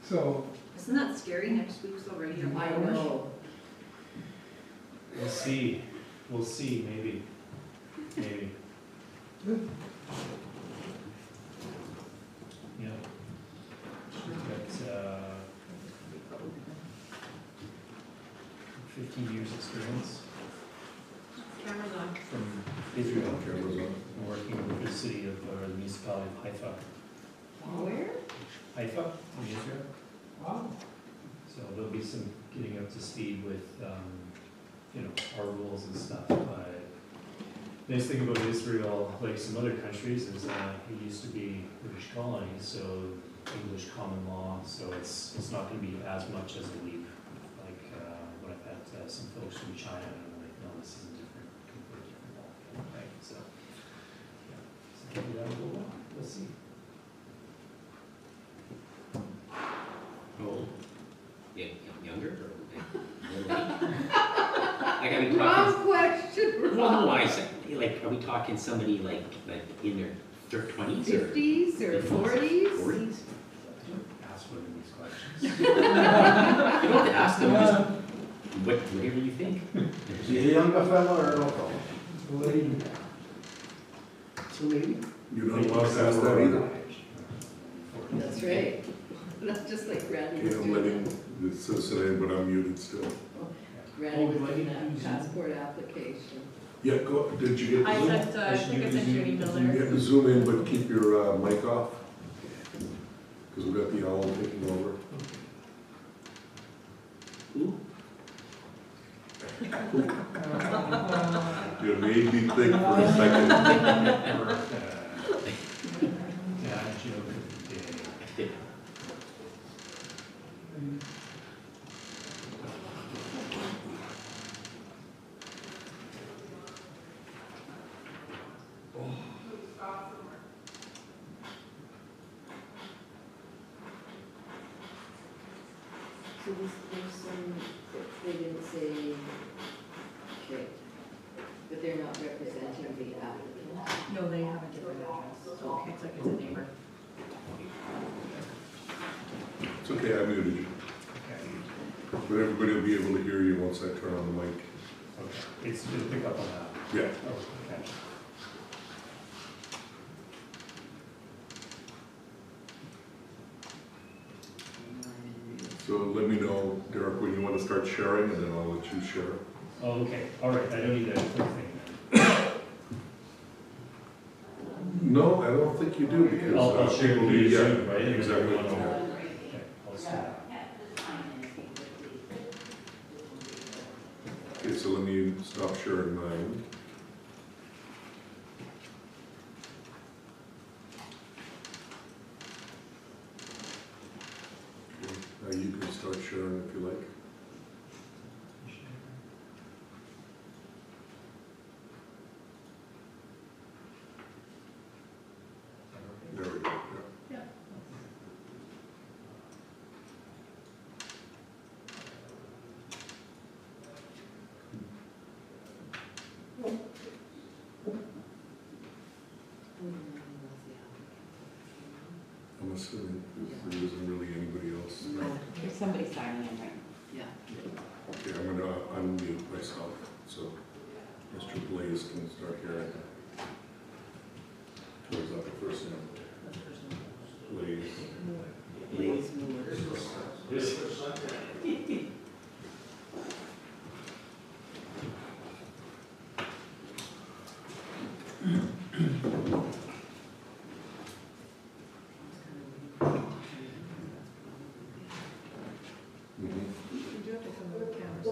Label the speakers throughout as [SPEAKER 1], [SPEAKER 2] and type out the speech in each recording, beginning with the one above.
[SPEAKER 1] So,
[SPEAKER 2] Isn't that scary? Next week's already a
[SPEAKER 3] I
[SPEAKER 2] March.
[SPEAKER 3] know.
[SPEAKER 4] We'll see, maybe, maybe. Yeah. We've got, 15 years experience
[SPEAKER 2] Camera's on.
[SPEAKER 4] from Israel,
[SPEAKER 5] Cameras on.
[SPEAKER 4] working with the city of, or the municipality of Haifa.
[SPEAKER 3] Where?
[SPEAKER 4] Haifa in Israel.
[SPEAKER 1] wow,
[SPEAKER 4] So there'll be some getting up to speed with, you know, our rules and stuff. But the nice thing about Israel, like some other countries, is it used to be British colonies, so English common law. So it's not going to be as much as a leap. Like when I've had some folks from China, and I'm like, no, this is a different, completely different ball, right? So yeah, so maybe that'll go well. We'll see.
[SPEAKER 6] Old? Yeah, younger or like are we
[SPEAKER 3] Wrong
[SPEAKER 6] talking?
[SPEAKER 3] question.
[SPEAKER 6] Well, no, I said, like, are we talking somebody like in their 20s or
[SPEAKER 3] 50s or 40s?
[SPEAKER 6] 40s?
[SPEAKER 4] Ask women these questions.
[SPEAKER 6] You don't have to ask them, just whatever you think.
[SPEAKER 5] Is he a younger fella or an old fella?
[SPEAKER 1] lady,
[SPEAKER 3] So maybe.
[SPEAKER 5] You don't want to ask that either.
[SPEAKER 3] That's right. Not just like Randy was
[SPEAKER 5] Okay, I'm
[SPEAKER 3] doing.
[SPEAKER 5] letting the citizen in, but I'm muted still.
[SPEAKER 3] Randy was doing that passport application.
[SPEAKER 5] Yeah, go, did you get
[SPEAKER 2] I
[SPEAKER 5] Zoom?
[SPEAKER 2] sent, I think I sent you an email there.
[SPEAKER 5] Yeah, zoom in, but keep your mic off. Because we've got the owl taking over.
[SPEAKER 6] Ooh,
[SPEAKER 5] You made me think for a second.
[SPEAKER 4] Dad joke of the day.
[SPEAKER 3] So there's some, they didn't say, okay, but they're not representing the applicant.
[SPEAKER 2] No, they haven't given an address. Okay, it's like it's a neighbor.
[SPEAKER 5] It's okay, I muted you.
[SPEAKER 4] Okay.
[SPEAKER 5] But everybody will be able to hear you once I turn on the mic.
[SPEAKER 4] Okay. It's to pick up on that.
[SPEAKER 5] Yeah.
[SPEAKER 4] Oh, okay.
[SPEAKER 5] So let me know, Derek, when you want to start sharing, and then I'll let you share.
[SPEAKER 4] Oh, okay. All right. I don't need that quick thing then.
[SPEAKER 5] No, I don't think you do, because.
[SPEAKER 4] I'll share
[SPEAKER 5] people
[SPEAKER 4] with
[SPEAKER 5] need-
[SPEAKER 4] you
[SPEAKER 5] yeah,
[SPEAKER 4] soon, right?
[SPEAKER 5] Exactly.
[SPEAKER 4] Okay.
[SPEAKER 5] Yeah.
[SPEAKER 4] I'll just do that.
[SPEAKER 5] Okay, so let me stop sharing mine. Okay, now you can start sharing if you like. There we go, yeah. I'm assuming there isn't really anybody else.
[SPEAKER 3] No.
[SPEAKER 7] There's somebody signing in right
[SPEAKER 3] Yeah.
[SPEAKER 5] Okay, I'm gonna unmute myself, so Mr. Blaze can start hearing. Who is that the first name? Blaze.
[SPEAKER 6] Blaze.
[SPEAKER 5] Mhm.
[SPEAKER 2] You do have to come with cameras.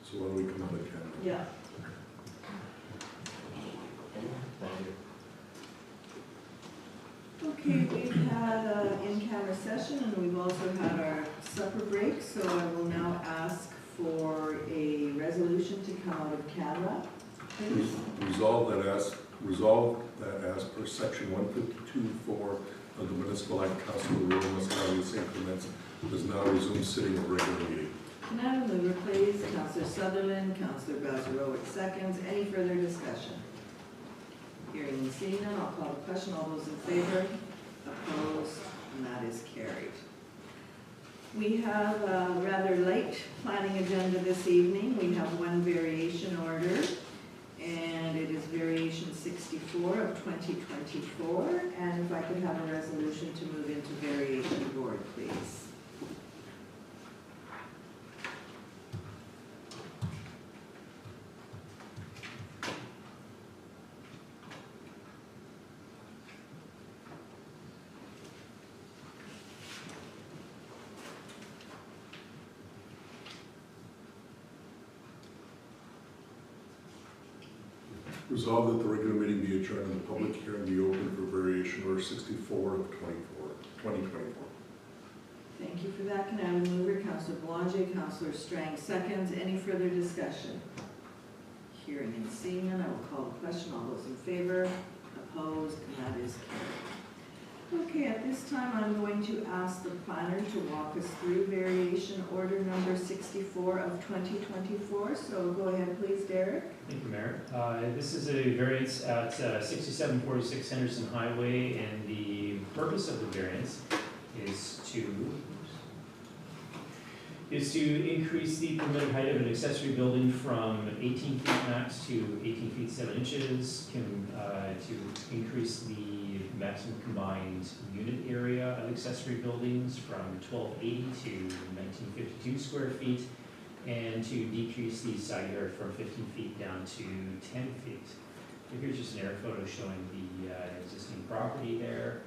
[SPEAKER 5] So why don't we come on the camera?
[SPEAKER 3] Yeah. Okay, we've had an in-camera session and we've also had our supper break, so I will now ask for a resolution to come out of camera, please.
[SPEAKER 5] Resolve that as per section 152(4) of the Municipal Act, Council of the Rural Municipality of St. Clements does now resume sitting at regular meeting.
[SPEAKER 3] Can I have a mover, please? Counselor Sutherland, Counselor Balzerowicz seconds. Any further discussion? Hearing and seeing none, I'll call the question. All those in favor? Opposed? And that is carried. We have a rather light planning agenda this evening. We have one variation order, and it is variation 64 of 2024. And if I could have a resolution to move into variation board, please.
[SPEAKER 5] Resolved that the regular meeting be adjourned and the public hearing be open for variation order 64 of 2024.
[SPEAKER 3] Thank you for that. Can I have a mover? Counselor Boulanger, Counselor Strang seconds. Any further discussion? Hearing and seeing none, I will call the question. All those in favor? Opposed? And that is carried. Okay, at this time, I'm going to ask the planner to walk us through variation order number 64 of 2024. So go ahead, please, Derek.
[SPEAKER 4] Thank you, Mayor. This is a variance at 6746 Henderson Highway, and the purpose of the variance is to increase the permitted height of an accessory building from 18 feet max to 18 feet 7 inches, to increase the maximum combined unit area of accessory buildings from 1280 to 1952 square feet, and to decrease the side yard from 15 feet down to 10 feet. So here's just an air photo showing the existing property there,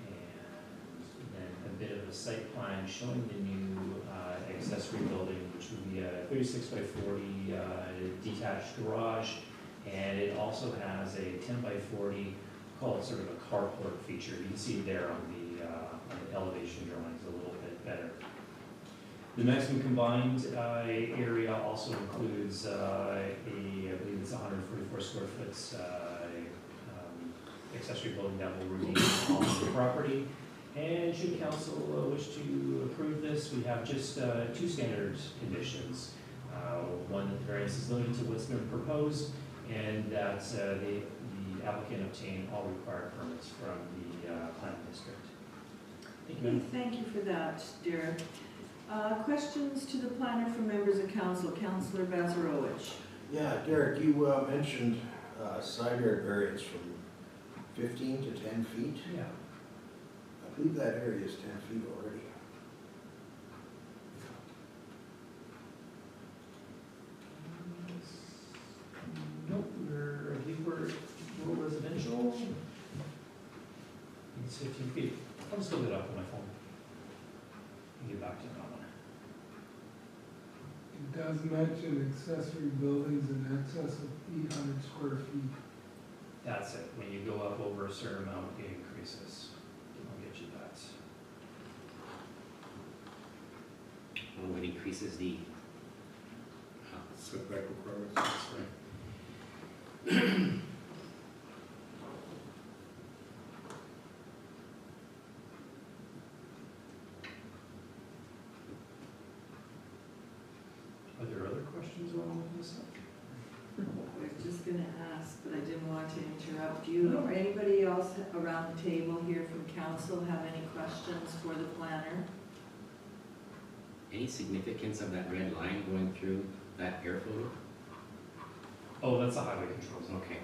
[SPEAKER 4] and then a bit of a site plan showing the new accessory building, which would be a 36 by 40 detached garage, and it also has a 10 by 40 called sort of a carport feature. You can see there on the elevation drawings a little bit better. The maximum combined area also includes I believe it's 144 square foot accessory building that will remain on the property. And should council wish to approve this, we have just two standard conditions. One, that the variance is limited to what's been proposed, and that the applicant obtain all required permits from the planning district. Thank you, ma'am.
[SPEAKER 3] Thank you for that, Derek. Questions to the planner from members of council. Councillor Balzerowicz.
[SPEAKER 1] Yeah, Derek, you mentioned side yard variance from 15 to 10 feet.
[SPEAKER 4] Yeah.
[SPEAKER 1] I believe that area is 10 feet already.
[SPEAKER 4] Nope, I believe we're rural residential. It's 15 feet. I'll just look it up on my phone and get back to that one.
[SPEAKER 8] It does mention accessory buildings in excess of 800 square feet.
[SPEAKER 4] That's it. When you go up over a certain amount, it increases. I'll get you that.
[SPEAKER 6] Oh, it increases the,
[SPEAKER 5] Setback requirements.
[SPEAKER 4] That's right. Are there other questions on this?
[SPEAKER 3] I was just going to ask, but I didn't want to interrupt you. Or anybody else around the table here from council have any questions for the planner?
[SPEAKER 6] any significance of that red line going through that air photo?
[SPEAKER 4] Oh, that's a highway control zone.
[SPEAKER 6] Okay.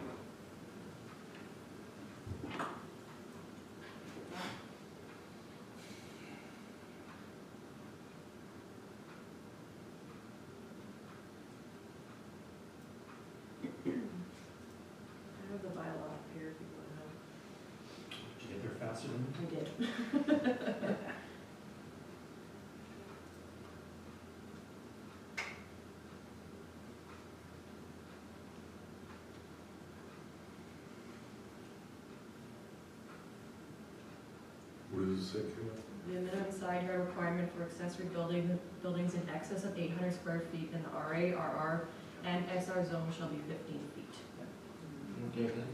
[SPEAKER 2] I have the bylaw up here if you want to know.
[SPEAKER 4] Did you get there faster than me?
[SPEAKER 2] I did.
[SPEAKER 5] What does it say, Kayla?
[SPEAKER 2] The minimum side yard requirement for accessory buildings in excess of 800 square feet in the RA, RR, and XR zone shall be 15 feet.
[SPEAKER 6] Okay, then.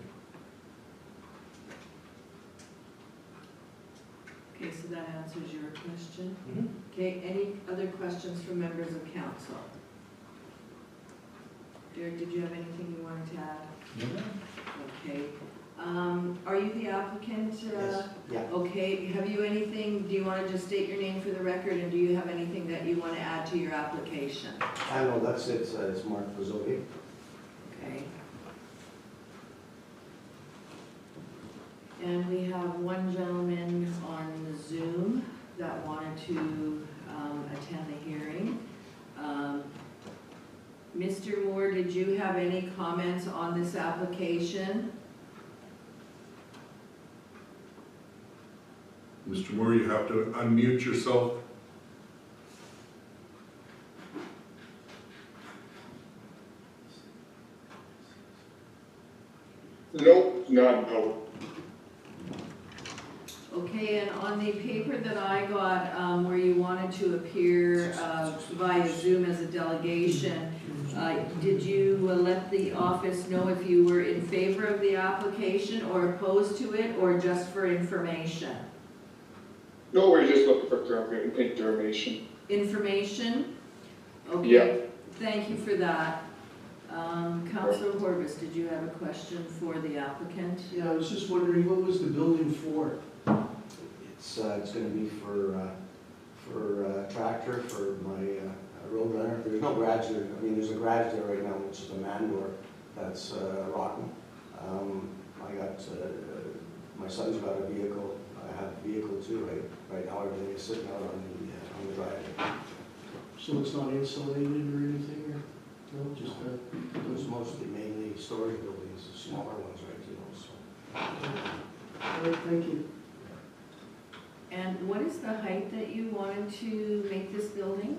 [SPEAKER 3] Okay, so that answers your question.
[SPEAKER 6] Mhm.
[SPEAKER 3] Okay, any other questions from members of council? Derek, did you have anything you wanted to add? Okay. Are you the applicant?
[SPEAKER 1] Yes, yeah.
[SPEAKER 3] Okay, have you anything, do you want to just state your name for the record, and do you have anything that you want to add to your application?
[SPEAKER 1] I know, that's it, it's Mark Pizzotti.
[SPEAKER 3] Okay. And we have one gentleman on Zoom that wanted to attend the hearing. Mr. Moore, did you have any comments on this application?
[SPEAKER 5] Mr. Moore, you have to unmute yourself.
[SPEAKER 9] Nope, not no.
[SPEAKER 3] Okay, and on the paper that I got, where you wanted to appear via Zoom as a delegation, did you let the office know if you were in favor of the application or opposed to it, or just for information?
[SPEAKER 9] No, we're just looking for information.
[SPEAKER 3] Information? Okay.
[SPEAKER 9] Yeah.
[SPEAKER 3] Thank you for that. Councilor Horvis, did you have a question for the applicant?
[SPEAKER 1] Yeah, I was just wondering, what was the building for? It's gonna be for a tractor, for my road runner. There's no garage there, I mean, there's a garage there right now, which is a man door, that's rotten. I got, my son's got a vehicle, I have a vehicle too, right now everything is sitting out on the driveway. So it's not insulated or anything, or, no, just, it was mostly mainly storage buildings, the smaller ones, right, you know, so. All right, thank you.
[SPEAKER 3] And what is the height that you wanted to make this building?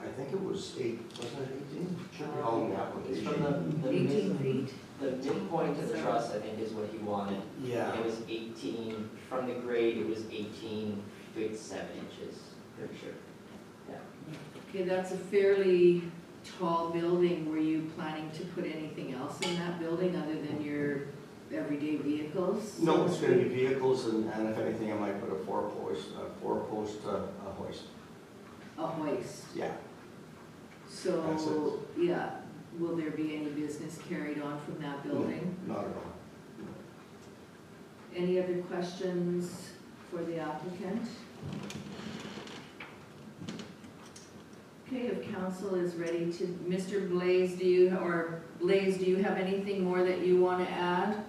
[SPEAKER 1] I think it was 8, wasn't it 18? Should be all in the
[SPEAKER 10] It's
[SPEAKER 1] application.
[SPEAKER 10] from the
[SPEAKER 3] 18 feet?
[SPEAKER 10] The midpoint of the truss, I think, is what he wanted.
[SPEAKER 1] Yeah.
[SPEAKER 10] It was 18, from the grade, it was 18 feet 7 inches, pretty sure.
[SPEAKER 3] Okay, that's a fairly tall building. Were you planning to put anything else in that building other than your everyday vehicles?
[SPEAKER 1] No, it's gonna be vehicles, and if anything, I might put a four-post hoist.
[SPEAKER 3] A hoist.
[SPEAKER 1] Yeah. That's
[SPEAKER 3] So, yeah, will there be any business carried on from that building?
[SPEAKER 1] Not at all.
[SPEAKER 3] Any other questions for the applicant? Okay, if council is ready to, Mr. Blaze, do you have anything more that you want to add?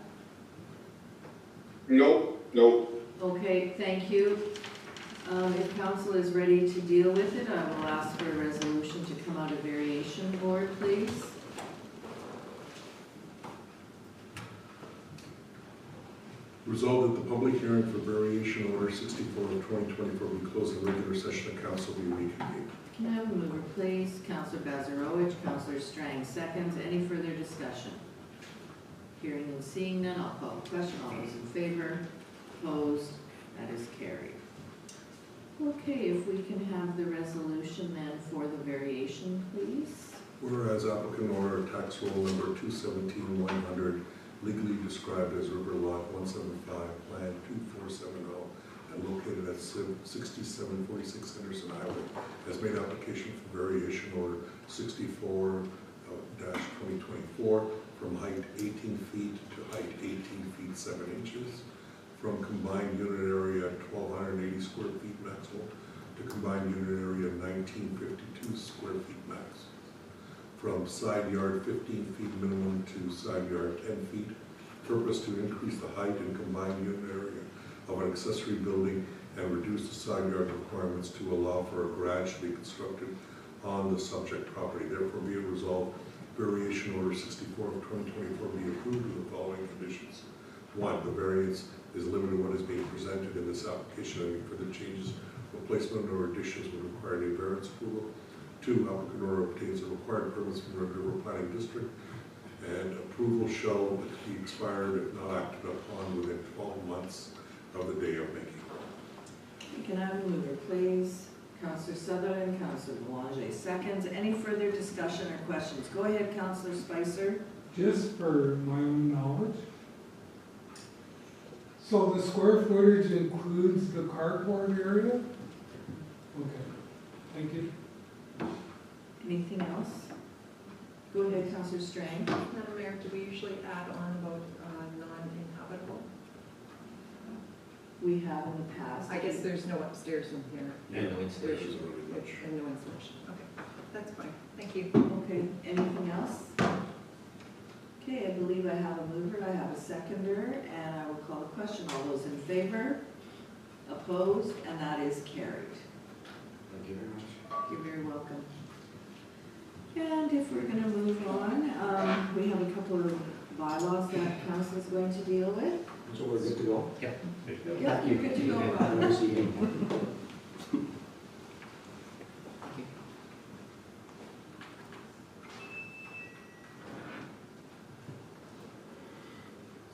[SPEAKER 9] Nope, nope.
[SPEAKER 3] Okay, thank you. If council is ready to deal with it, I will ask for a resolution to come out of variation board, please.
[SPEAKER 5] Resolved that the public hearing for variation order 64 of 2024 be closed in regular session of council be reconvened.
[SPEAKER 3] Can I have a mover, please? Councilor Bazarowicz, Councilor Strang seconds. Any further discussion? Hearing and seeing none, I'll call the question. All those in favor? Opposed? That is carried. Okay, if we can have the resolution then for the variation, please.
[SPEAKER 5] Whereas applicant order tax roll number 217-100 legally described as River Lot 175, Plan 2470, and located at 6746 Henderson Highway, has made application for variation order 64-2024 from height 18 feet to height 18 feet 7 inches, from combined unit area 1,280 square feet maximum to combined unit area 1952 square feet max, from side yard 15 feet minimum to side yard 10 feet, purpose to increase the height and combined unit area of an accessory building and reduce the side yard requirements to allow for a garage to be constructed on the subject property. Therefore, be it resolved, variation order 64 of 2024 be approved with the following conditions. 1, the variance is limited to what is being presented in this application. Any further changes, replacement, or additions would require a variance approval. 2, applicant order obtains the required permits from the River Planning District, and approval shall be expired if not acted upon within 12 months of the day of making.
[SPEAKER 3] Can I have a mover, please? Councilor Sutherland, Councilor Boulanger seconds. Any further discussion or questions? Go ahead, Councilor Spicer.
[SPEAKER 8] Just for my own knowledge, So the square footage includes the carport area? Okay, thank you.
[SPEAKER 3] Anything else? Go ahead, Counselor Strang.
[SPEAKER 2] Madam Mayor, do we usually add on about non-inhabitable?
[SPEAKER 3] We have in the past.
[SPEAKER 7] I guess there's no upstairs in here.
[SPEAKER 6] Yeah, no installation.
[SPEAKER 7] And no installation.
[SPEAKER 2] Okay, that's fine, thank you.
[SPEAKER 3] Okay, anything else? Okay, I believe I have a mover, I have a seconder, and I will call the question. All those in favor? Opposed? And that is carried.
[SPEAKER 1] Thank you very much.
[SPEAKER 3] You're very welcome. And if we're gonna move on, we have a couple of bylaws that council is going to deal with.
[SPEAKER 1] So we're good to go?
[SPEAKER 3] Yeah, you're good to go,
[SPEAKER 1] Have a
[SPEAKER 3] Rob.
[SPEAKER 1] nice evening.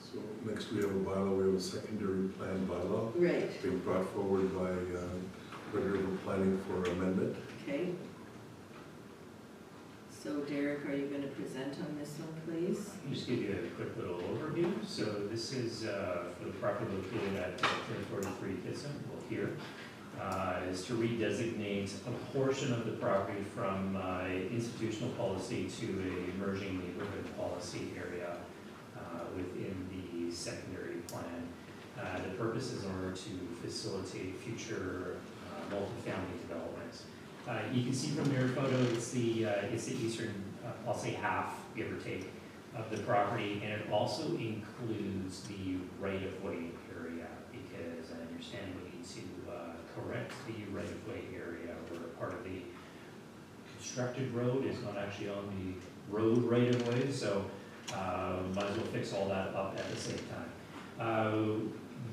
[SPEAKER 5] So next we have a bylaw, we have a secondary plan bylaw.
[SPEAKER 3] Right,
[SPEAKER 5] Being brought forward by Red River Planning for amendment.
[SPEAKER 3] okay. So Derek, are you gonna present on this one, please?
[SPEAKER 4] I'll just give you a quick little overview. So this is for the property located at 1043 Kitson, well here, is to redesignate a portion of the property from institutional policy to a emerging neighborhood policy area within the secondary plan. The purpose is in order to facilitate future multifamily development. You can see from your photo, it's the eastern, I'll say half, give or take, of the property, and it also includes the right-of-way area, because I understand we need to correct the right-of-way area, where part of the constructed road is not actually on the road right-of-way, so might as well fix all that up at the same time.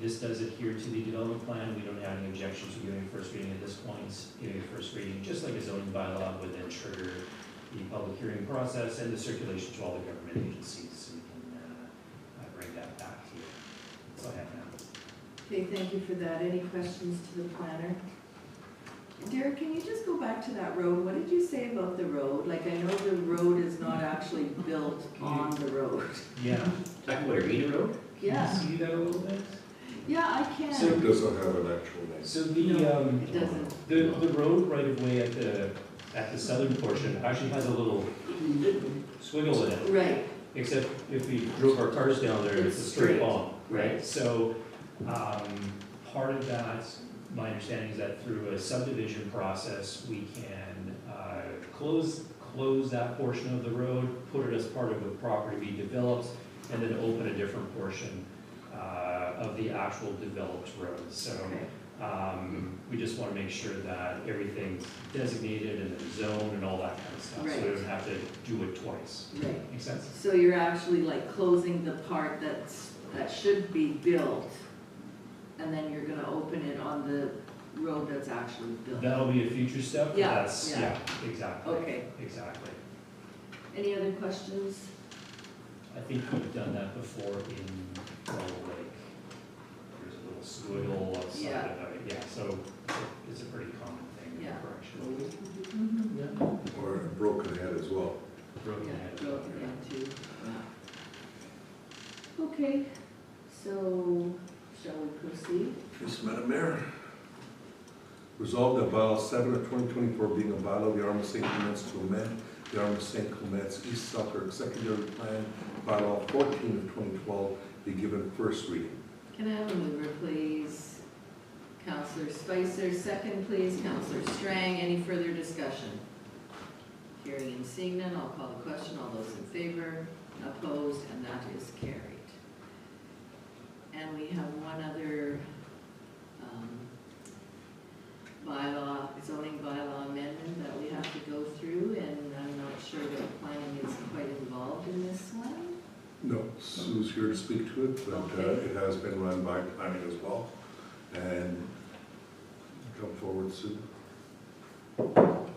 [SPEAKER 4] This does adhere to the development plan. We don't have any objections to giving a first reading at this point. Giving a first reading, just like a zoning bylaw, would then trigger the public hearing process and the circulation to all the government agencies, so we can bring that back to you. That's all I have now.
[SPEAKER 3] Okay, thank you for that. Any questions to the planner? Derek, can you just go back to that road? What did you say about the road? Like, I know the road is not actually built on the road.
[SPEAKER 4] Yeah.
[SPEAKER 6] Talking about Arena Road?
[SPEAKER 3] Yeah,
[SPEAKER 4] Can you see that a little bit?
[SPEAKER 3] yeah, I can.
[SPEAKER 5] It doesn't have an actual name.
[SPEAKER 4] So
[SPEAKER 3] It doesn't.
[SPEAKER 4] the road right of way at the southern portion actually has a little swiggle in it.
[SPEAKER 3] Right,
[SPEAKER 4] Except if we drove our cars down there, it's a straight long, right?
[SPEAKER 3] Right.
[SPEAKER 4] So, part of that, my understanding is that through a subdivision process, we can, close that portion of the road, put it as part of a property to be developed, and then open a different portion, of the actual developed road. So,
[SPEAKER 3] okay,
[SPEAKER 4] we just wanna make sure that everything's designated and then zoned and all that kind of stuff, so we don't have to do it twice.
[SPEAKER 3] right.
[SPEAKER 4] Make sense?
[SPEAKER 3] So you're actually like closing the part that should be built, and then you're gonna open it on the road that's actually built.
[SPEAKER 4] That'll be a future step, but
[SPEAKER 3] Yeah,
[SPEAKER 4] that's,
[SPEAKER 3] yeah.
[SPEAKER 4] yeah, exactly.
[SPEAKER 3] Okay,
[SPEAKER 4] Exactly.
[SPEAKER 3] any other questions?
[SPEAKER 4] I think we've done that before in Gull Lake. There's a little swiggle outside
[SPEAKER 3] Yeah.
[SPEAKER 4] of it, yeah, so it's a pretty common thing,
[SPEAKER 3] Yeah.
[SPEAKER 4] correction.
[SPEAKER 5] Or a broken head as well.
[SPEAKER 4] Broken
[SPEAKER 3] Yeah,
[SPEAKER 4] head.
[SPEAKER 3] go up again too. Okay, so shall we proceed?
[SPEAKER 5] Yes, Madam Mayor. Resolved that bylaw 7 of 2024 being a bylaw of the Arm of St. Clements to amend the Arm of St. Clements East Selkirk Secondary Plan, bylaw 14 of 2012 be given first reading.
[SPEAKER 3] Can I have a mover, please? Counselor Spicer, second, please. Counselor Strang, any further discussion? Hearing and seeing none, I'll call the question. All those in favor, opposed, and that is carried. And we have one other bylaw, zoning bylaw amendment that we have to go through, and I'm not sure that planning is quite involved in this one.
[SPEAKER 5] No, Sue's here to speak to it, but
[SPEAKER 3] Okay.
[SPEAKER 5] it has been run by planning as well. And come forward, Sue.
[SPEAKER 7] Good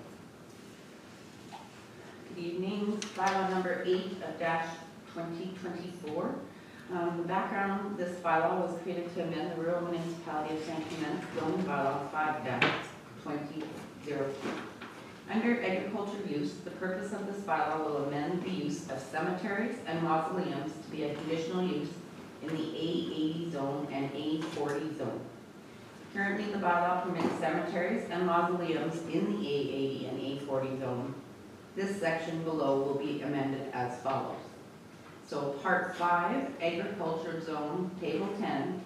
[SPEAKER 7] evening, bylaw number 8 of -2024. The background, this bylaw was created to amend the rural municipality of St. Clements zoning bylaw 5-2004. Under agriculture use, the purpose of this bylaw will amend the use of cemeteries and mausoleums to be a conditional use in the A80 zone and A40 zone. Currently, the bylaw permits cemeteries and mausoleums in the A80 and A40 zone. This section below will be amended as follows. So Part 5, Agriculture Zone, Table 10,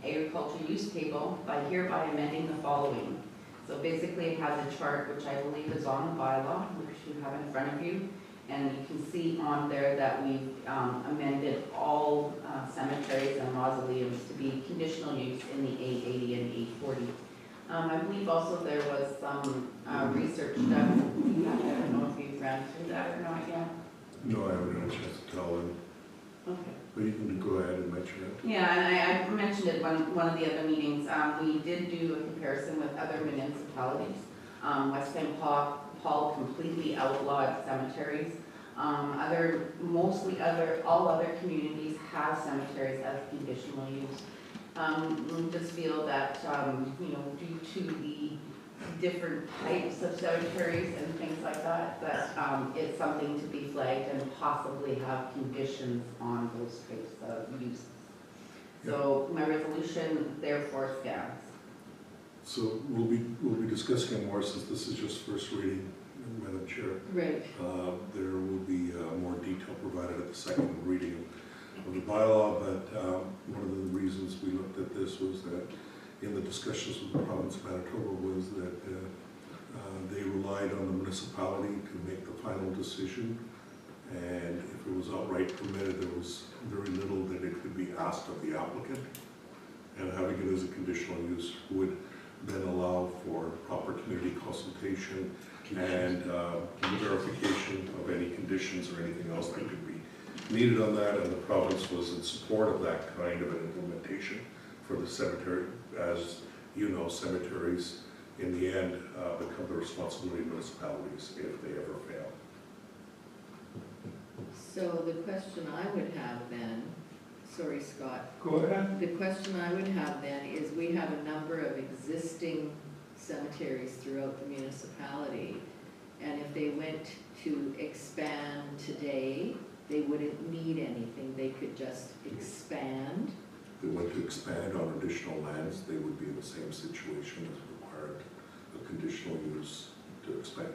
[SPEAKER 7] Agriculture Use Table, by hereby amending the following. So basically it has a chart which I believe is on the bylaw, which you have in front of you. And you can see on there that we've amended all cemeteries and mausoleums to be conditional use in the A80 and A40. I believe also there was some research done. I don't know if you've ran through that or not yet.
[SPEAKER 5] No, I haven't had a chance to tell them,
[SPEAKER 7] Okay.
[SPEAKER 5] but you can go ahead and mention it.
[SPEAKER 7] Yeah, and I mentioned it one of the other meetings. We did do a comparison with other municipalities. West St. Paul completely outlawed cemeteries. All other communities have cemeteries as conditional use. We just feel that, due to the different types of cemeteries and things like that, it's something to be flagged and possibly have conditions on those types of uses. So my resolution therefore stands.
[SPEAKER 5] So we'll be discussing it more since this is just first reading, Madam Chair.
[SPEAKER 3] Right.
[SPEAKER 5] There will be more detail provided at the second reading of the bylaw, but one of the reasons we looked at this was that in the discussions with the province of Manitoba was that they relied on the municipality to make the final decision, and if it was outright permitted, there was very little that it could be asked of the applicant, and having it as a conditional use would then allow for proper community consultation and verification of any conditions or anything else that could be needed on that, and the province was in support of that kind of an implementation for the cemetery. As you know, cemeteries in the end become the responsibility of municipalities if they ever fail.
[SPEAKER 3] So the question I would have then, sorry Scott,
[SPEAKER 8] Go ahead.
[SPEAKER 3] the question I would have then is we have a number of existing cemeteries throughout the municipality, and if they went to expand today, they wouldn't need anything, they could just expand.
[SPEAKER 5] If they went to expand on additional lands, they would be in the same situation as required a conditional use to expand.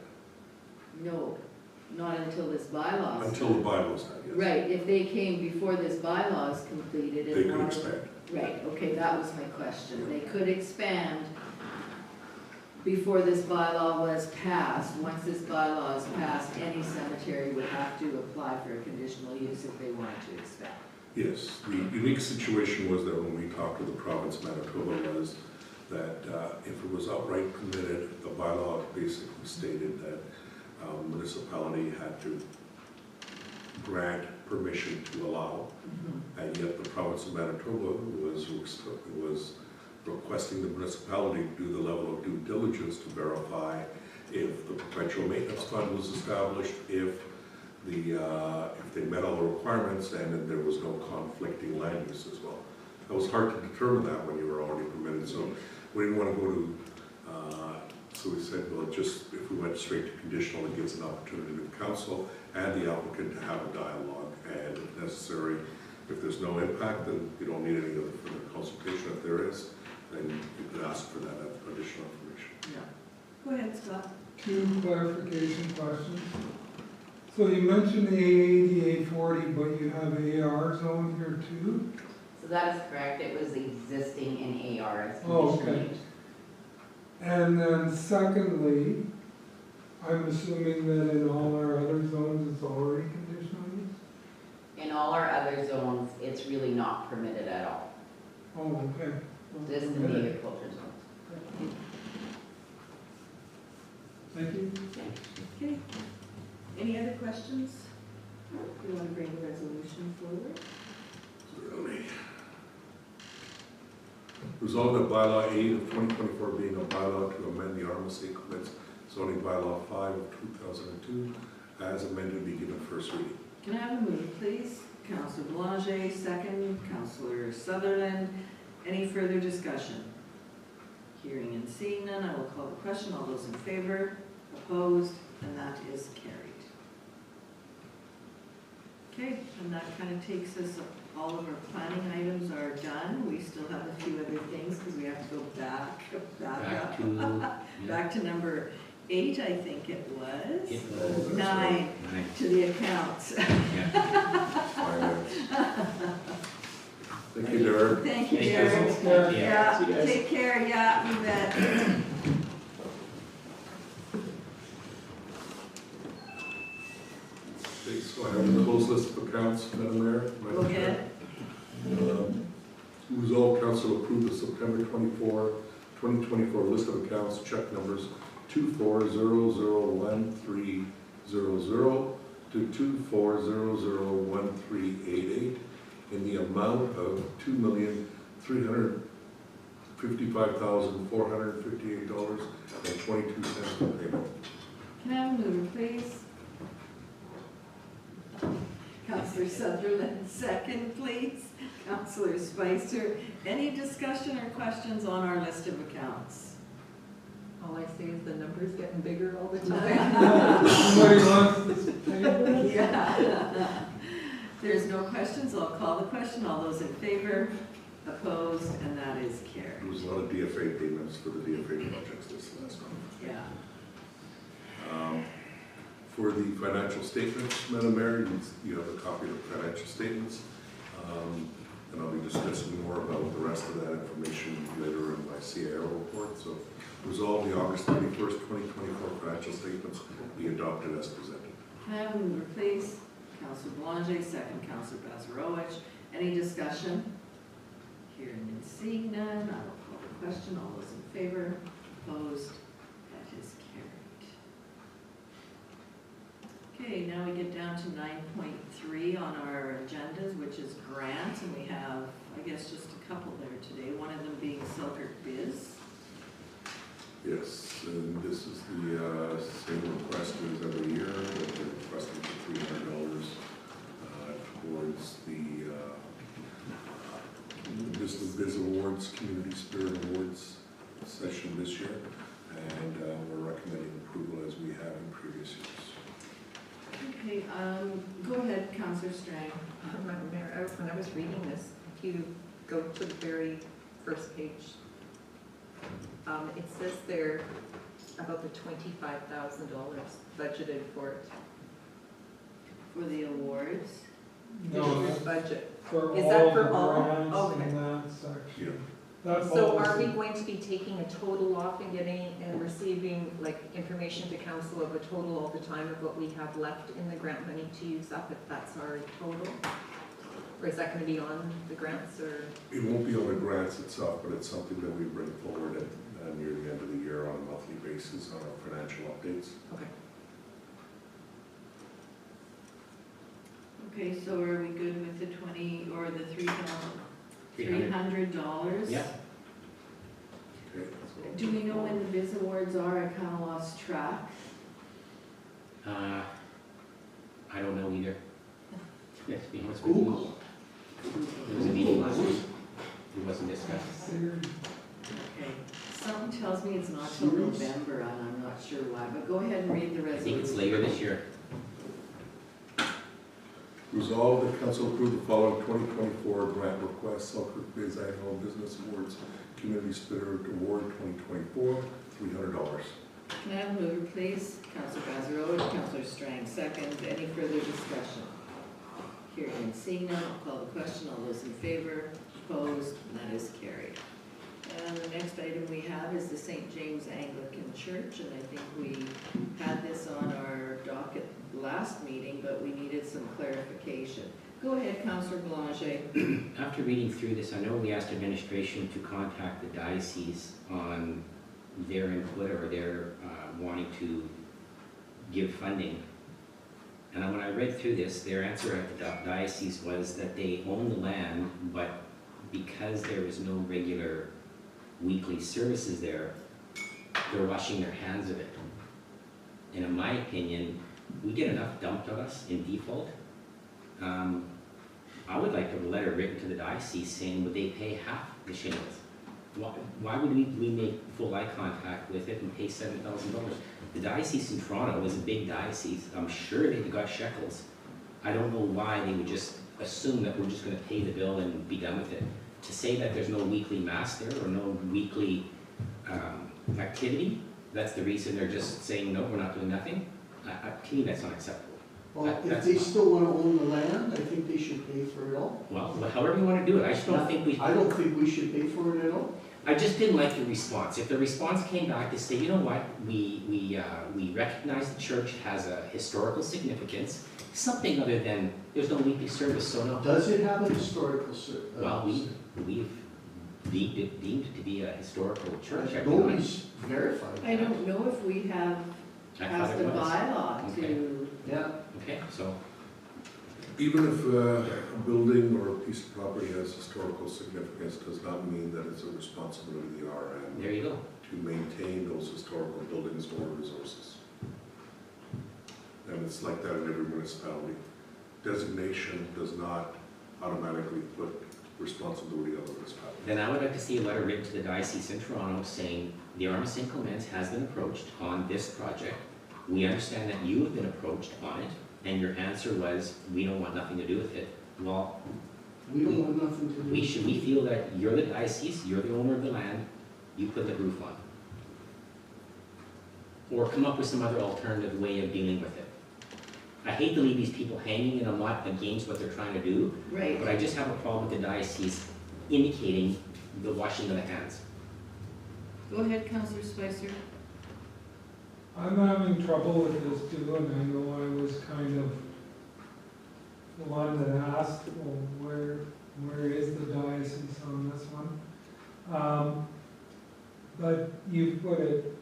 [SPEAKER 3] No, not until this bylaw.
[SPEAKER 5] Until the bylaw's done, yes.
[SPEAKER 3] Right, if they came before this bylaw is completed and
[SPEAKER 5] They could
[SPEAKER 3] wanted-
[SPEAKER 5] expand.
[SPEAKER 3] Right, okay, that was my question. They could expand before this bylaw was passed. Once this bylaw is passed, any cemetery would have to apply for a conditional use if they wanted to expand.
[SPEAKER 5] Yes, the unique situation was that when we talked to the province of Manitoba was that if it was outright permitted, the bylaw basically stated that municipality had to grant permission to allow, and yet the province of Manitoba was requesting the municipality to do the level of due diligence to verify if the perpetual maintenance fund was established, if they met all the requirements, and then there was no conflicting land use as well. It was hard to determine that when you were already permitted, so we didn't want to go to, so we said, well, just if we went straight to conditional, it gives an opportunity to the council and the applicant to have a dialogue, and if necessary, if there's no impact, then you don't need any other further consultation. If there is, then you could ask for that additional information.
[SPEAKER 3] Yeah. Go ahead, Scott.
[SPEAKER 8] 2 clarification questions. So you mentioned the A80, A40, but you have AR zone here too?
[SPEAKER 7] So that is correct, it was existing in AR as
[SPEAKER 8] Oh,
[SPEAKER 7] conditional
[SPEAKER 8] okay.
[SPEAKER 7] use.
[SPEAKER 8] And then secondly, I'm assuming that in all our other zones, it's already conditional use?
[SPEAKER 7] In all our other zones, it's really not permitted at all,
[SPEAKER 8] Oh, okay.
[SPEAKER 7] just in the agriculture zones.
[SPEAKER 8] Thank you.
[SPEAKER 3] Okay. Any other questions? You want to bring the resolution forward?
[SPEAKER 5] Certainly. Resolved that bylaw 8 of 2024 being a bylaw to amend the RMLC increments zoning bylaw 5 of 2002 as amended be given first reading.
[SPEAKER 3] Can I have a move, please? Councillor Boulanger, second. Councillor Sutherland. Any further discussion? Hearing and seeing none, I will call the question. All those in favor? Opposed? And that is carried. Okay, and that kind of takes us all of our planning items are done. We still have a few other things because we have to go back
[SPEAKER 6] Back
[SPEAKER 3] up.
[SPEAKER 6] to, yeah,
[SPEAKER 3] Back to number 8, I think it was.
[SPEAKER 6] it was
[SPEAKER 3] 9,
[SPEAKER 6] nine.
[SPEAKER 3] to the accounts.
[SPEAKER 6] Yeah.
[SPEAKER 5] Finance. Thank you, Derek.
[SPEAKER 3] Thank you,
[SPEAKER 6] Thank you.
[SPEAKER 3] Derek.
[SPEAKER 8] Yeah.
[SPEAKER 3] Yeah,
[SPEAKER 10] See you guys.
[SPEAKER 3] take care, yeah, you bet.
[SPEAKER 5] Okay, so I have a closed list of accounts, Madam Mayor.
[SPEAKER 3] Go ahead.
[SPEAKER 5] Resolved council approved the September 2024 list of accounts, check numbers 24001300 to 24001388 in the amount of $2,355,458.22 for payment.
[SPEAKER 3] Can I have a mover, please? Counselor Sutherland, second, please. Counselor Spicer, any discussion or questions on our list of accounts?
[SPEAKER 11] All I say is the number's getting bigger all the time.
[SPEAKER 8] Somebody wants this paper?
[SPEAKER 3] Yeah. There's no questions, I'll call the question. All those in favor, opposed, and that is
[SPEAKER 5] There
[SPEAKER 3] carried.
[SPEAKER 5] was a lot of DFA payments for the DFA projects this last month.
[SPEAKER 3] Yeah.
[SPEAKER 5] For the financial statements, Madam Mayor, you have a copy of the financial statements. And I'll be discussing more about the rest of that information later in my CIO report. So resolve the August 31st, 2024 financial statements be adopted as presented.
[SPEAKER 3] Can I have a mover, please? Counselor Boulanger, second, Counselor Bazarowicz. Any discussion? Hearing and seeing none, I will call the question. All those in favor, opposed, that is carried. Okay, now we get down to 9.3 on our agendas, which is grants, and we have, I guess, just a couple there today, one of them being Selkirk Biz.
[SPEAKER 5] Yes, and this is the same request as every year, that they're requesting for $300 towards the Biz Awards, Community Spirit Awards session this year, and we're recommending approval as we have in previous years.
[SPEAKER 3] Okay, go ahead, Counselor Strang.
[SPEAKER 11] Madam Mayor, when I was reading this, if you go to the very first page, it says there about the $25,000 budgeted for it.
[SPEAKER 3] For the awards.
[SPEAKER 8] No,
[SPEAKER 11] Your
[SPEAKER 8] that's
[SPEAKER 11] budget.
[SPEAKER 8] for
[SPEAKER 11] Is
[SPEAKER 8] all
[SPEAKER 11] that
[SPEAKER 8] the
[SPEAKER 11] for all?
[SPEAKER 8] grants
[SPEAKER 11] Okay.
[SPEAKER 8] in that section.
[SPEAKER 5] Yeah.
[SPEAKER 8] That
[SPEAKER 11] So are we
[SPEAKER 8] policy.
[SPEAKER 11] going to be taking a total off and getting and receiving like information to council of a total all the time of what we have left in the grant money to use up if that's our total? Or is that gonna be on the grants or?
[SPEAKER 5] It won't be on the grants itself, but it's something that we bring forward at near the end of the year on a monthly basis on our financial updates.
[SPEAKER 11] Okay.
[SPEAKER 3] Okay, so are we good with the 20, or the $300?
[SPEAKER 6] Yeah.
[SPEAKER 5] Okay,
[SPEAKER 3] Do we know when the Biz Awards are? I kind of lost track.
[SPEAKER 6] I don't know either. Yeah, to be honest with you.
[SPEAKER 1] Google.
[SPEAKER 6] There was a meeting last week. It wasn't discussed.
[SPEAKER 3] Okay. Something tells me it's not till November, and I'm not sure why, but go ahead and read the
[SPEAKER 6] I
[SPEAKER 3] resolution.
[SPEAKER 6] think it's later this year.
[SPEAKER 5] Resolved that council approve the following 2024 grant request, Selkirk Biz Annual Business Awards Community Spirit Award 2024, $300.
[SPEAKER 3] Can I have a mover, please? Counselor Bazarowicz, Counselor Strang, second. Any further discussion? Hearing and seeing none, I'll call the question. All those in favor, opposed, and that is carried. And the next item we have is the St. James Anglican Church, and I think we had this on our docket last meeting, but we needed some clarification. Go ahead, Counselor Boulanger.
[SPEAKER 6] After reading through this, I know we asked administration to contact the diocese on their input or their wanting to give funding. And when I read through this, their answer at the diocese was that they own the land, but because there was no regular weekly services there, they're washing their hands of it. And in my opinion, we get enough dumped on us in default. I would like a letter written to the diocese saying, would they pay half the shingles? Why would we make full eye contact with it and pay $7,000? The diocese in Toronto is a big diocese. I'm sure they've got shekels. I don't know why they would just assume that we're just gonna pay the bill and be done with it. To say that there's no weekly mass there or no weekly activity, that's the reason they're just saying, no, we're not doing nothing, to me, that's not acceptable.
[SPEAKER 1] Well, if
[SPEAKER 6] That's
[SPEAKER 1] they
[SPEAKER 6] fine.
[SPEAKER 1] still wanna own the land, I think they should pay for it all.
[SPEAKER 6] Well, however you wanna do it, I just don't think we,
[SPEAKER 1] I don't think we should pay for it at all.
[SPEAKER 6] I just didn't like the response. If the response came back to say, you know what, we recognize the church has a historical significance, something other than, there's no weekly service, so no.
[SPEAKER 1] Does it have a historical
[SPEAKER 6] Well, we've deemed it to be a historical church.
[SPEAKER 1] Nobody's verified that.
[SPEAKER 3] I don't know if we have
[SPEAKER 6] I thought
[SPEAKER 3] passed
[SPEAKER 6] it
[SPEAKER 3] a
[SPEAKER 6] was.
[SPEAKER 3] bylaw to,
[SPEAKER 1] Yeah,
[SPEAKER 6] Okay, so,
[SPEAKER 5] Even if a building or a piece of property has historical significance, does not mean that it's a responsibility of the RM
[SPEAKER 6] there you go.
[SPEAKER 5] to maintain those historical buildings or resources. And it's like that in every municipality. Designation does not automatically put responsibility on the municipality.
[SPEAKER 6] Then I would like to see a letter written to the diocese in Toronto saying, the Arm of St. Clements has been approached on this project. We understand that you have been approached on it, and your answer was, we don't want nothing to do with it. Well,
[SPEAKER 1] we don't want nothing to do with it.
[SPEAKER 6] we feel that you're the diocese, you're the owner of the land, you put the roof on. Or come up with some other alternative way of dealing with it. I hate to leave these people hanging, and I'm not against what they're trying to do,
[SPEAKER 3] right,
[SPEAKER 6] but I just have a problem with the diocese indicating the washing of the hands.
[SPEAKER 3] go ahead, Councillor Spicer.
[SPEAKER 8] I'm having trouble with this too, and I know I was kind of the one that asked, well, where is the diocese on this one? But you put it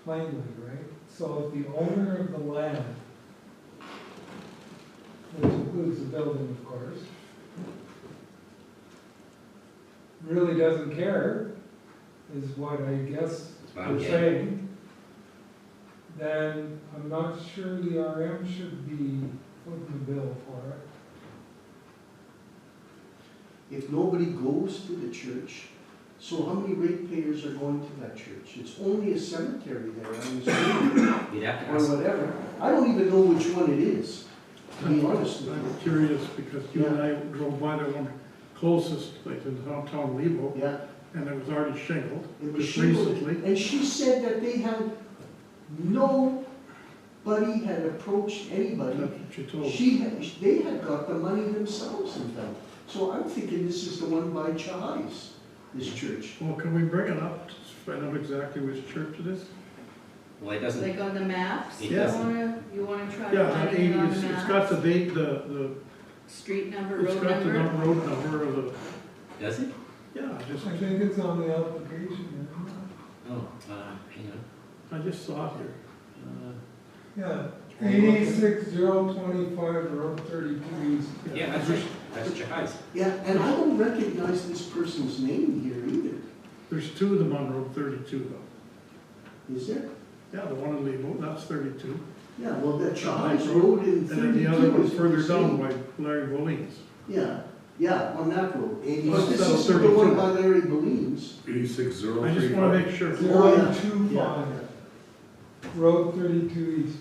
[SPEAKER 8] plainly, right? So if the owner of the land, which includes the building, of course, really doesn't care, is what I guess
[SPEAKER 6] That's what I'm
[SPEAKER 8] you're
[SPEAKER 6] getting.
[SPEAKER 8] saying, then I'm not sure the RM should be footing the bill for it.
[SPEAKER 1] If nobody goes to the church, so how many ratepayers are going to that church? It's only a cemetery there, I'm assuming,
[SPEAKER 6] You'd have to
[SPEAKER 1] or
[SPEAKER 6] ask,
[SPEAKER 1] whatever. I don't even know which one it is, to be honest with
[SPEAKER 12] I'm
[SPEAKER 1] you.
[SPEAKER 12] curious because you and I drove by the one closest place in downtown Lebo,
[SPEAKER 1] Yeah,
[SPEAKER 12] and it was already shingled
[SPEAKER 1] it was
[SPEAKER 12] just
[SPEAKER 1] shingled.
[SPEAKER 12] recently.
[SPEAKER 1] And she said that they had, nobody had approached anybody.
[SPEAKER 12] That's what she told me.
[SPEAKER 1] They had got the money themselves, in fact. So I'm thinking this is the one by Chahai's, this church.
[SPEAKER 12] Well, can we bring it up to find out exactly which church it is?
[SPEAKER 6] well, it doesn't,
[SPEAKER 3] Like on the maps?
[SPEAKER 6] It
[SPEAKER 3] You
[SPEAKER 6] doesn't.
[SPEAKER 3] you wanna try
[SPEAKER 12] Yeah, that
[SPEAKER 3] finding it
[SPEAKER 12] 80,
[SPEAKER 3] on the
[SPEAKER 12] it's got the
[SPEAKER 3] map?
[SPEAKER 12] date, the,
[SPEAKER 3] Street number,
[SPEAKER 12] it's
[SPEAKER 3] road
[SPEAKER 12] got the
[SPEAKER 3] number?
[SPEAKER 12] road number of the,
[SPEAKER 6] does it?
[SPEAKER 12] yeah, just,
[SPEAKER 8] I think it's on the application,
[SPEAKER 6] Oh, hang on.
[SPEAKER 12] I just saw it here.
[SPEAKER 8] yeah. Yeah, 86025 Road 32 East.
[SPEAKER 6] Yeah, that's right, that's Chahai's.
[SPEAKER 1] Yeah, and I don't recognize this person's name here either.
[SPEAKER 12] There's two of them on Road 32 though.
[SPEAKER 1] Is there?
[SPEAKER 12] Yeah, the one in Lebo, that's 32.
[SPEAKER 1] Yeah, well, that Chahai's Road in
[SPEAKER 12] And then
[SPEAKER 1] 32
[SPEAKER 12] the other one
[SPEAKER 1] is
[SPEAKER 12] further
[SPEAKER 1] the same.
[SPEAKER 12] down by Larry Boleyn's.
[SPEAKER 1] Yeah, on that road.
[SPEAKER 12] Well,
[SPEAKER 1] But this
[SPEAKER 12] that was
[SPEAKER 1] is the one
[SPEAKER 12] 32.
[SPEAKER 1] by Larry Boleyn's.
[SPEAKER 5] 86035.
[SPEAKER 12] I just wanna make sure.
[SPEAKER 1] Oh, yeah.
[SPEAKER 8] 025, Road 32 East.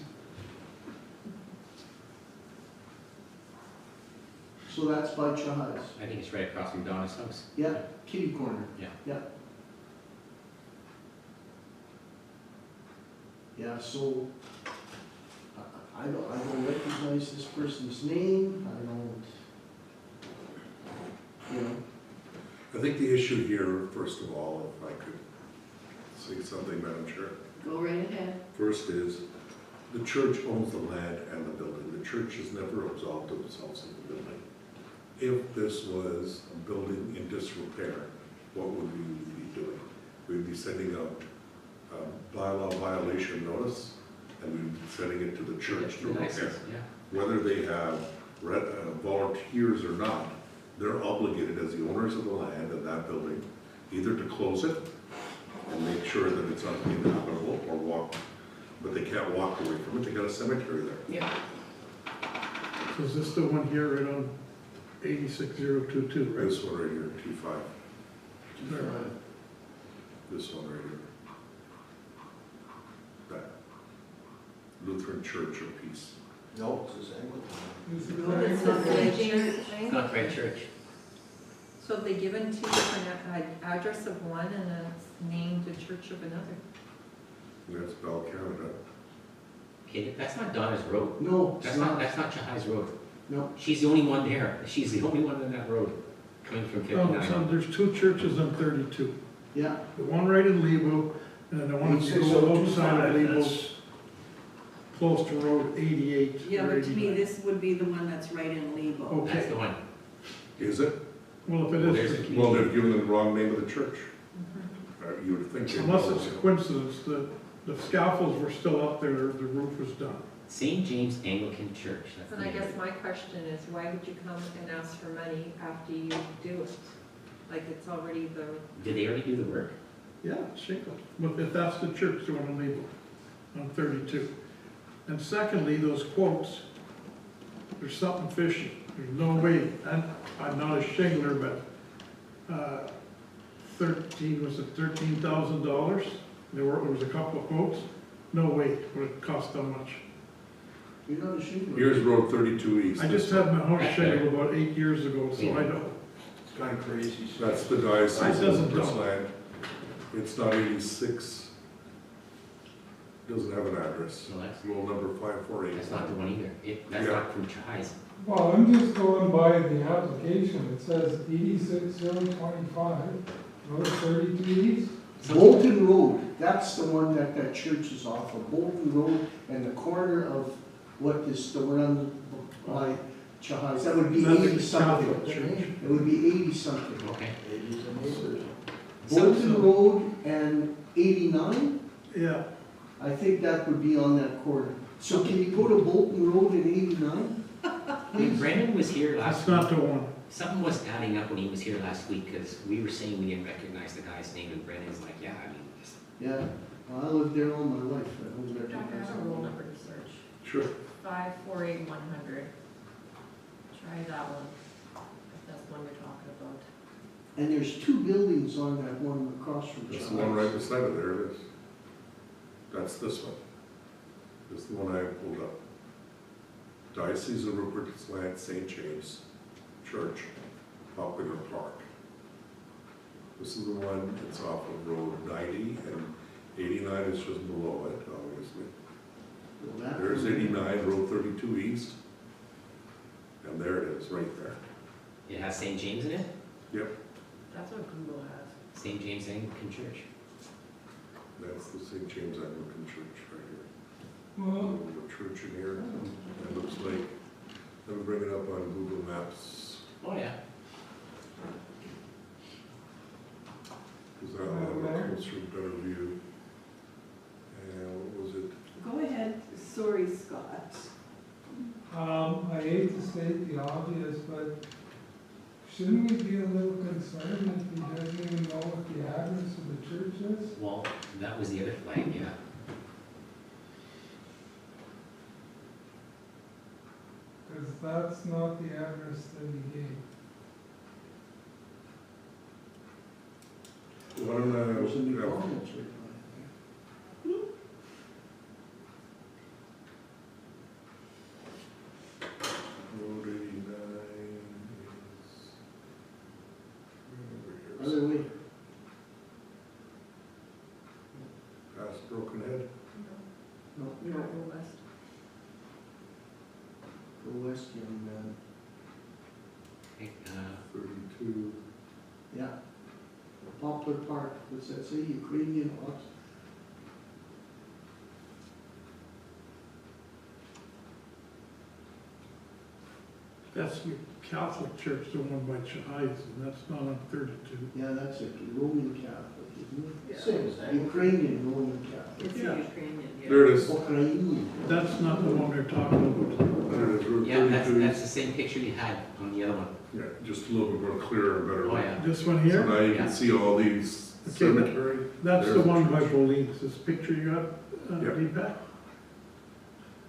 [SPEAKER 1] So that's by Chahai's.
[SPEAKER 6] I think it's right across from Donna's house.
[SPEAKER 1] Yeah, kitty corner.
[SPEAKER 6] Yeah.
[SPEAKER 1] Yeah. Yeah, so I don't recognize this person's name. I don't, you know.
[SPEAKER 5] I think the issue here, first of all, if I could say something, Madam Chair.
[SPEAKER 3] Go right ahead.
[SPEAKER 5] First is, the church owns the land and the building. The church has never absolved themselves of the building. If this was a building in disrepair, what would we be doing? We'd be sending out a bylaw violation notice, and we'd be sending it to the church to
[SPEAKER 6] The
[SPEAKER 5] repair.
[SPEAKER 6] diocese, yeah.
[SPEAKER 5] Whether they have volunteers or not, they're obligated as the owners of the land and that building, either to close it and make sure that it's uninhabitable, or walk, but they can't walk away from it, they got a cemetery there.
[SPEAKER 6] Yeah.
[SPEAKER 12] So is this the one here right on 86022, right?
[SPEAKER 5] This one right here, T5,
[SPEAKER 12] There.
[SPEAKER 5] this one right here. That Lutheran Church of Peace.
[SPEAKER 1] No, it's the same one.
[SPEAKER 8] Is it
[SPEAKER 3] No, it's
[SPEAKER 8] correct?
[SPEAKER 3] not.
[SPEAKER 11] St. James
[SPEAKER 6] It's
[SPEAKER 11] thing?
[SPEAKER 6] not the right church.
[SPEAKER 11] So have they given two different address of one and a named a church of another?
[SPEAKER 5] That's Bell Canada.
[SPEAKER 6] Okay, that's not Donna's road.
[SPEAKER 1] No, it's not.
[SPEAKER 6] That's not Chahai's road.
[SPEAKER 1] No.
[SPEAKER 6] She's the only one there. She's the only one on that road, coming from
[SPEAKER 12] No,
[SPEAKER 6] 59.
[SPEAKER 12] so there's two churches on 32.
[SPEAKER 1] Yeah.
[SPEAKER 12] The one right in Lebo, and then the one that's a little outside of Lebo, close to Road 88.
[SPEAKER 3] Yeah,
[SPEAKER 12] or
[SPEAKER 3] but to me,
[SPEAKER 12] 89.
[SPEAKER 3] this would be the one that's right in Lebo.
[SPEAKER 6] That's
[SPEAKER 12] Okay,
[SPEAKER 6] the one.
[SPEAKER 5] Is it?
[SPEAKER 12] well, if it
[SPEAKER 6] Well,
[SPEAKER 12] is,
[SPEAKER 6] there's a
[SPEAKER 5] Well,
[SPEAKER 6] community.
[SPEAKER 5] they've given the wrong name of the church.
[SPEAKER 3] Mm-hmm.
[SPEAKER 5] You would think. they'd
[SPEAKER 12] unless
[SPEAKER 5] know.
[SPEAKER 12] it's a coincidence, the scaffolds were still up there, the roof was done.
[SPEAKER 6] St. James Anglican Church. That's
[SPEAKER 11] And
[SPEAKER 6] the
[SPEAKER 11] I
[SPEAKER 6] name.
[SPEAKER 11] guess my question is, why would you come and ask for money after you do it? Like, it's already the,
[SPEAKER 6] Did they already do the work?
[SPEAKER 12] Yeah, shingles, but if that's the church, the one in Lebo, on 32. And secondly, those quotes, there's something fishy. There's no way, and I'm not a shingler, but 13, was it $13,000? There was a couple of quotes. No way would it cost that much.
[SPEAKER 1] You're not a shingler.
[SPEAKER 5] Here's Road 32 East.
[SPEAKER 12] I just had my house shingled about 8 years ago, so I know.
[SPEAKER 1] It's kind of crazy.
[SPEAKER 5] That's the diocese
[SPEAKER 12] That doesn't
[SPEAKER 5] of
[SPEAKER 12] count.
[SPEAKER 5] land. It's not 86. Doesn't have an address.
[SPEAKER 6] No, that's,
[SPEAKER 5] Roll number 548.
[SPEAKER 6] that's not the one either. That's
[SPEAKER 5] Yeah.
[SPEAKER 6] not from Chahai's.
[SPEAKER 8] Well, I'm just going by the application, it says 86025, Road 32 East.
[SPEAKER 1] Bolton Road, that's the one that that church is off of, Bolton Road, and the corner of what is the one on by Chahai's, that would be
[SPEAKER 12] That's a
[SPEAKER 1] 80 something.
[SPEAKER 12] Catholic church.
[SPEAKER 1] It would be 80 something.
[SPEAKER 6] Okay.
[SPEAKER 1] Bolton Road and 89,
[SPEAKER 12] Yeah,
[SPEAKER 1] I think that would be on that corner. So can you go to Bolton Road and 89?
[SPEAKER 6] When Brendan was here
[SPEAKER 12] that's
[SPEAKER 6] last
[SPEAKER 12] not
[SPEAKER 6] week,
[SPEAKER 12] the one.
[SPEAKER 6] something was adding up when he was here last week, because we were saying we didn't recognize the guy's name, and Brendan's like, yeah, I mean, just,
[SPEAKER 1] Yeah, well, I lived there all my life, I don't
[SPEAKER 2] Doctor, I
[SPEAKER 1] recognize
[SPEAKER 2] have a roll number to search.
[SPEAKER 5] Sure.
[SPEAKER 2] 548100. Try that one, if that's the one we're talking about.
[SPEAKER 1] And there's two buildings on that one across from
[SPEAKER 5] That's
[SPEAKER 1] Chahai's.
[SPEAKER 5] the one right beside it, there it is. That's this one. This is the one I pulled up. Diocese of Rupert's Land, St. James Church, Popular Park. This is the one that's off of Road 90, and 89 is just below it, obviously.
[SPEAKER 1] Well, that
[SPEAKER 5] There's
[SPEAKER 1] one-
[SPEAKER 5] 89, Road 32 East. And there it is, right there.
[SPEAKER 6] it has St. James in it?
[SPEAKER 2] That's what Google has.
[SPEAKER 6] St. James Anglican Church.
[SPEAKER 5] That's the St. James Anglican Church right here.
[SPEAKER 8] Well,
[SPEAKER 5] Little church in here. It looks like, let me bring it up on Google Maps,
[SPEAKER 6] Oh, yeah.
[SPEAKER 5] because that'll have a closer, better view. And what was it?
[SPEAKER 3] Go ahead, sorry, Scott.
[SPEAKER 8] I hate to state the obvious, but shouldn't we be a little concerned if he doesn't even know what the address of the church is?
[SPEAKER 6] Well, that was the other flag, yeah.
[SPEAKER 8] Because that's not the address that he gave.
[SPEAKER 5] Why don't
[SPEAKER 1] There's a
[SPEAKER 5] I,
[SPEAKER 1] McDonald's right by it.
[SPEAKER 5] Road 89 is over here.
[SPEAKER 1] Other way.
[SPEAKER 5] Past Broken Head.
[SPEAKER 1] No,
[SPEAKER 2] No,
[SPEAKER 1] no,
[SPEAKER 2] go west.
[SPEAKER 1] go west, young man.
[SPEAKER 6] Okay,
[SPEAKER 5] 32.
[SPEAKER 1] Yeah. Poplar Park, what's that say, Ukrainian Ox?
[SPEAKER 12] That's the Catholic church, the one by Chahai's, and that's not on 32.
[SPEAKER 1] Yeah, that's it, Roman Catholic, isn't
[SPEAKER 3] Yeah.
[SPEAKER 1] it? Same as that. Ukrainian Roman Catholic.
[SPEAKER 3] It's
[SPEAKER 12] Yeah.
[SPEAKER 3] Ukrainian, yeah.
[SPEAKER 5] There it is.
[SPEAKER 1] Ukrainian.
[SPEAKER 12] That's not the one they're talking about.
[SPEAKER 5] There it is, Road
[SPEAKER 6] yeah,
[SPEAKER 5] 32
[SPEAKER 6] that's
[SPEAKER 5] East.
[SPEAKER 6] the same picture you had on the other one.
[SPEAKER 5] Yeah, just a little bit more clearer and better.
[SPEAKER 6] Oh, yeah.
[SPEAKER 12] This one
[SPEAKER 5] So
[SPEAKER 12] here,
[SPEAKER 5] now you
[SPEAKER 6] Yeah.
[SPEAKER 5] can see all these
[SPEAKER 12] Okay,
[SPEAKER 5] cemetery.
[SPEAKER 12] that's the
[SPEAKER 5] There's
[SPEAKER 12] one
[SPEAKER 5] the
[SPEAKER 12] by
[SPEAKER 5] church.
[SPEAKER 12] Boleyn's, this picture you got,
[SPEAKER 5] Yep.
[SPEAKER 12] Deepak?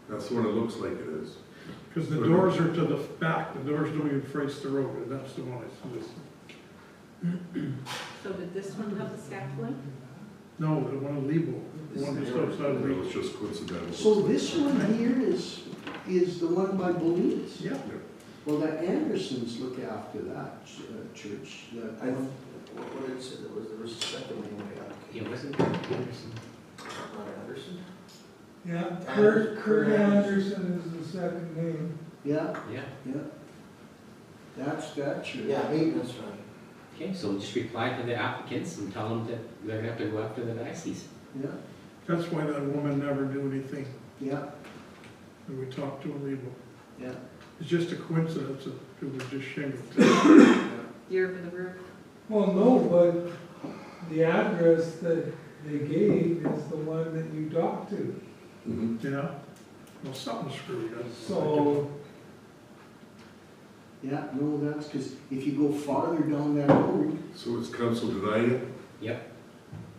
[SPEAKER 5] That's the one it looks like it is.
[SPEAKER 12] Because the doors are to the back, the doors don't even face the road, and that's the one I see.
[SPEAKER 11] So did this one have the scaffolding?
[SPEAKER 12] No, the one in Lebo, the one just outside of
[SPEAKER 5] It
[SPEAKER 12] Lebo.
[SPEAKER 5] was just coincidental.
[SPEAKER 1] So this one here is
[SPEAKER 13] is the one by Bolinas.
[SPEAKER 12] Yeah.
[SPEAKER 13] Well, the Andersons look after that church.
[SPEAKER 1] I, what did it say, there was a second name I got.
[SPEAKER 6] Yeah, wasn't it Anderson?
[SPEAKER 1] Not Anderson?
[SPEAKER 8] Yeah,
[SPEAKER 1] Kurt
[SPEAKER 8] Kurt Anderson is the second name.
[SPEAKER 13] Yeah,
[SPEAKER 6] Yeah.
[SPEAKER 13] yeah. That's that church.
[SPEAKER 1] Yeah, maintenance, right.
[SPEAKER 6] Okay, so just reply to the applicants and tell them that they're gonna have to go after the diocese.
[SPEAKER 13] Yeah,
[SPEAKER 12] That's why that woman never knew anything,
[SPEAKER 13] yeah,
[SPEAKER 12] and we talked to a legal.
[SPEAKER 13] yeah.
[SPEAKER 12] It's just a coincidence that it was just shingles.
[SPEAKER 11] Year for the roof.
[SPEAKER 8] Well, no, but the address that they gave is the one that you talked to.
[SPEAKER 12] Yeah, well, something's screwed up.
[SPEAKER 8] So,
[SPEAKER 13] Yeah, no, that's because if you go farther down that road,
[SPEAKER 5] So it's council denying it?
[SPEAKER 6] Yep.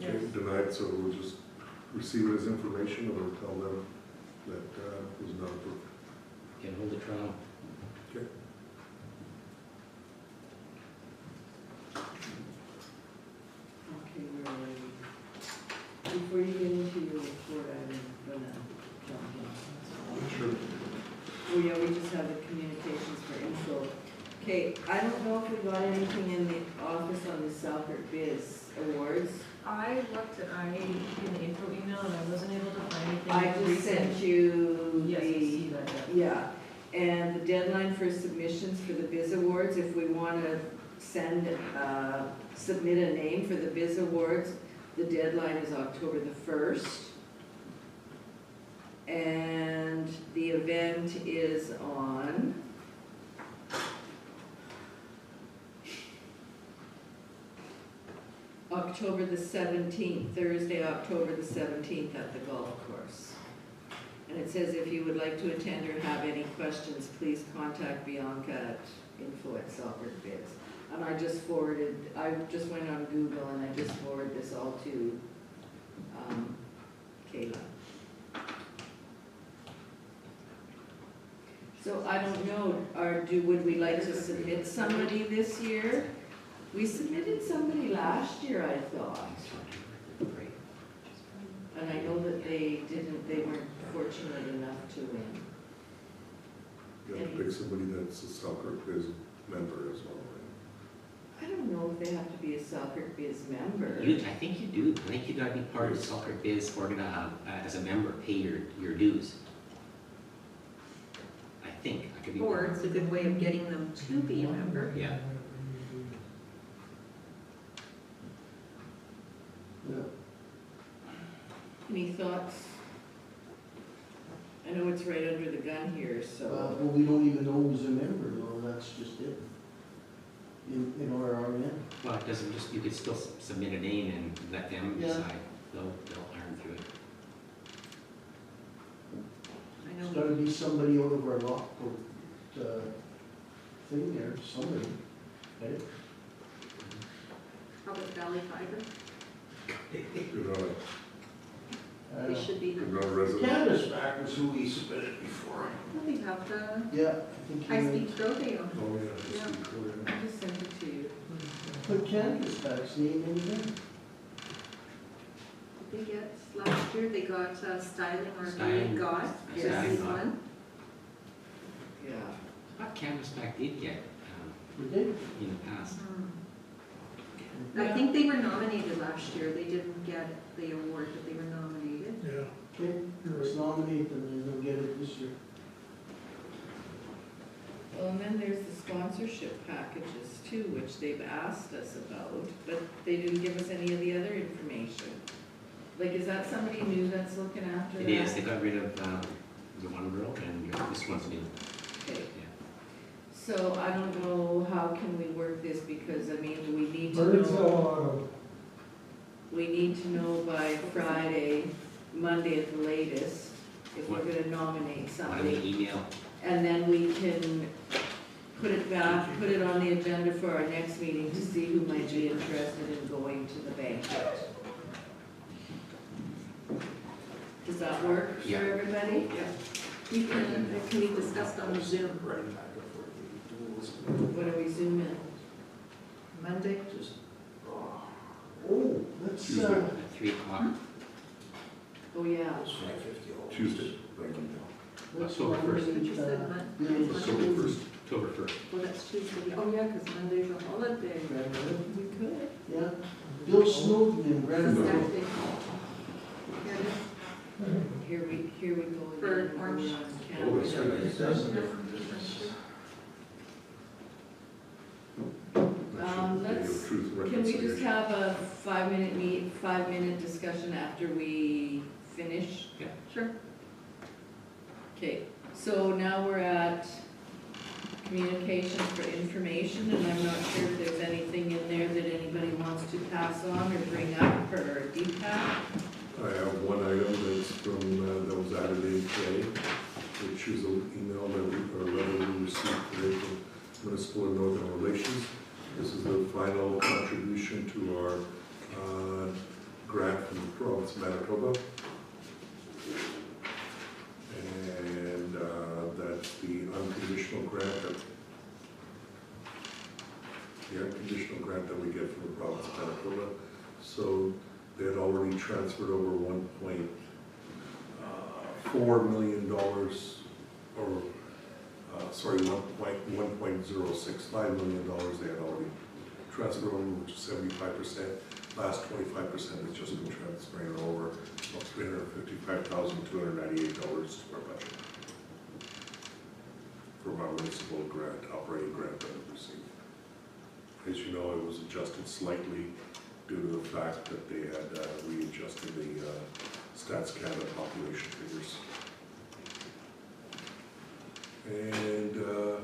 [SPEAKER 5] Okay, denied, so we'll just receive it as information and we'll tell them that it was not approved.
[SPEAKER 6] Can hold the trial.
[SPEAKER 5] Okay.
[SPEAKER 3] Okay, where are we? Before you get into your report, I'm gonna jump in.
[SPEAKER 5] Sure.
[SPEAKER 3] Oh, yeah, we just have the communications for info. Okay, I don't know if we got anything in the office on the Selkirk Biz Awards.
[SPEAKER 2] I looked in the info email and I wasn't able to find anything.
[SPEAKER 3] I just
[SPEAKER 2] recent.
[SPEAKER 3] sent you
[SPEAKER 2] Yes, I
[SPEAKER 3] the,
[SPEAKER 2] see that, yeah.
[SPEAKER 3] yeah, and the deadline for submissions for the Biz Awards, if we want to submit a name for the Biz Awards, the deadline is October the 1st. And the event is on October the 17th, Thursday, October the 17th at the golf course. And it says if you would like to attend or have any questions, please contact Bianca at info@Selkirk-Biz. And I just went on Google and I just forwarded this all to Kayla. So I don't know, would we like to submit somebody this year? We submitted somebody last year, I thought. And I know that they weren't fortunate enough to win.
[SPEAKER 5] You have to pick somebody that's a Selkirk Biz member as well, right?
[SPEAKER 3] I don't know if they have to be a Selkirk Biz member.
[SPEAKER 6] I think you do. I think you gotta be part of Selkirk Biz or as a member, pay your dues. I think, I could be
[SPEAKER 11] Or
[SPEAKER 6] wrong.
[SPEAKER 11] it's a good way of getting them to be a member.
[SPEAKER 6] Yeah.
[SPEAKER 13] yeah.
[SPEAKER 3] Any thoughts? I know it's right under the gun here, so.
[SPEAKER 13] Well, we don't even know who's a member, though, that's just it. In RRN.
[SPEAKER 6] Well, it doesn't just, you could still submit a name and let them
[SPEAKER 13] Yeah.
[SPEAKER 6] decide. They'll iron through it.
[SPEAKER 11] I
[SPEAKER 13] It's
[SPEAKER 11] know
[SPEAKER 13] gotta be somebody out of our Lockport, thing there, somebody, right?
[SPEAKER 11] Public Valley Fiber,
[SPEAKER 5] Good on it.
[SPEAKER 11] they should be,
[SPEAKER 5] Good on resident.
[SPEAKER 1] Canvas back was who we submitted before.
[SPEAKER 11] they have the
[SPEAKER 13] Yeah, I think you
[SPEAKER 11] high-speed rodeo.
[SPEAKER 5] Oh, yeah.
[SPEAKER 11] Yeah.
[SPEAKER 5] that's good.
[SPEAKER 3] I just sent it to you.
[SPEAKER 13] put Canvasback's name in there.
[SPEAKER 11] Did they get, last year, they got Styling or
[SPEAKER 6] Styling.
[SPEAKER 11] God,
[SPEAKER 3] Yes.
[SPEAKER 11] Styling
[SPEAKER 6] God.
[SPEAKER 11] one.
[SPEAKER 3] Yeah.
[SPEAKER 6] I thought Canvasback did get
[SPEAKER 13] We did.
[SPEAKER 6] in the past.
[SPEAKER 11] I think they were nominated last year, they didn't get the award, but they were nominated.
[SPEAKER 12] Yeah,
[SPEAKER 13] Okay, let's nominate them and they'll get it this year.
[SPEAKER 3] Well, and then there's the sponsorship packages too, which they've asked us about, but they didn't give us any of the other information. Like, is that somebody new that's looking after that?
[SPEAKER 6] It is, they got rid of the one girl and this one's new.
[SPEAKER 3] Okay.
[SPEAKER 6] Yeah.
[SPEAKER 3] So I don't know, how can we work this, because, I mean, we need to
[SPEAKER 8] Birdsville
[SPEAKER 3] know,
[SPEAKER 8] Auto.
[SPEAKER 3] we need to know by Friday, Monday at the latest, if we're gonna nominate
[SPEAKER 6] Why don't we
[SPEAKER 3] somebody.
[SPEAKER 6] email?
[SPEAKER 3] And then we can put it back, put it on the agenda for our next meeting to see who might be interested in going to the banquet. Does that work for
[SPEAKER 6] Yeah.
[SPEAKER 3] everybody?
[SPEAKER 11] You can, it can be discussed on Zoom.
[SPEAKER 3] What are we zooming?
[SPEAKER 11] Monday.
[SPEAKER 13] Oh, let's,
[SPEAKER 5] Tuesday.
[SPEAKER 6] At 3 o'clock.
[SPEAKER 3] Oh, yeah.
[SPEAKER 5] Tuesday.
[SPEAKER 13] That's
[SPEAKER 4] October
[SPEAKER 13] one
[SPEAKER 4] 1st.
[SPEAKER 11] You just said
[SPEAKER 13] that,
[SPEAKER 11] Mon-
[SPEAKER 13] Bill
[SPEAKER 11] Monday.
[SPEAKER 5] October 1st.
[SPEAKER 4] October 1st.
[SPEAKER 11] Well, that's Tuesday. Oh, yeah, because Monday's a holiday.
[SPEAKER 3] We could.
[SPEAKER 13] Yeah, Bill Snowden in Grand Rapids.
[SPEAKER 11] Saturday. Here it is.
[SPEAKER 3] Here we go.
[SPEAKER 11] For
[SPEAKER 3] again.
[SPEAKER 11] orange.
[SPEAKER 3] We're on
[SPEAKER 5] Oh,
[SPEAKER 3] camera.
[SPEAKER 5] that's right.
[SPEAKER 13] It does a different business.
[SPEAKER 3] Let's,
[SPEAKER 5] Truth and
[SPEAKER 3] can we just
[SPEAKER 5] reconciliation.
[SPEAKER 3] have a 5-minute discussion after we finish?
[SPEAKER 11] Sure.
[SPEAKER 3] Okay, so now we're at communications for information, and I'm not sure if there's anything in there that anybody wants to pass on or bring up for DPAC.
[SPEAKER 5] I have one item that's from, that was added in today, which is an email that we, or letter we received today from Municipal and Northern Relations. This is the final contribution to our grant from the province of Manitoba. And that's the unconditional grant that we get from the province of Manitoba. So they had already transferred over $1.4 million, or $1.065 million they had already transferred over, which is 75%. Last 25% has just been transferring over, about $355,298 to our budget from our municipal grant, operating grant that we received. As you know, it was adjusted slightly due to the fact that they had readjusted the Stats Canada population figures. And the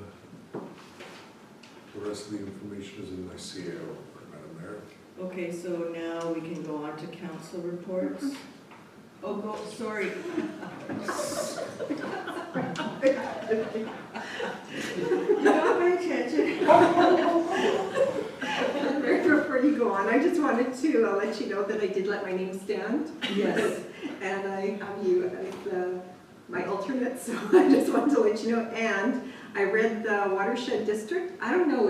[SPEAKER 5] rest of the information is in my CAO, Madam Mayor.
[SPEAKER 3] Okay, so now we can go on to council reports. Oh, sorry. You got my attention.
[SPEAKER 11] Before you go on, I just wanted to let you know that I did let my name stand.
[SPEAKER 3] Yes.
[SPEAKER 11] And I have you as my alternate, so I just wanted to let you know. And I read the watershed district. I don't know,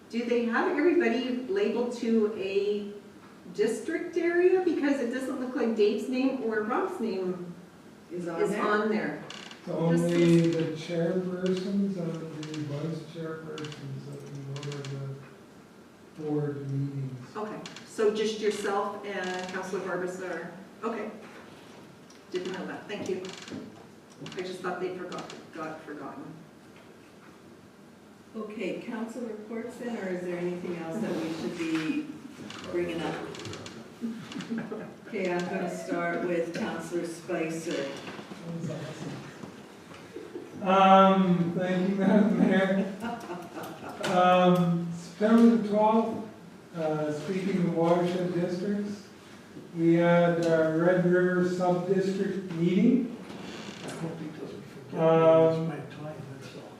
[SPEAKER 11] do they have everybody labeled to a district area? Because it doesn't look like Dave's name or Rob's name
[SPEAKER 3] Is
[SPEAKER 11] is
[SPEAKER 3] on there?
[SPEAKER 11] on there.
[SPEAKER 8] It's only the chairpersons and the vice chairpersons that can go to the board meetings.
[SPEAKER 11] Okay, so just yourself and Councilor Barbas are, okay. Didn't know that, thank you. I just thought they got forgotten.
[SPEAKER 3] Okay, council reports then, or is there anything else that we should be bringing up? Okay, I'm gonna start with Councilor Spicer.
[SPEAKER 8] Thank you, Madam Mayor. September the 12th, speaking of watershed districts, we had our Red River Sub-District meeting.
[SPEAKER 12] I hope he doesn't forget.
[SPEAKER 8] Um,
[SPEAKER 12] It's my time, that's all.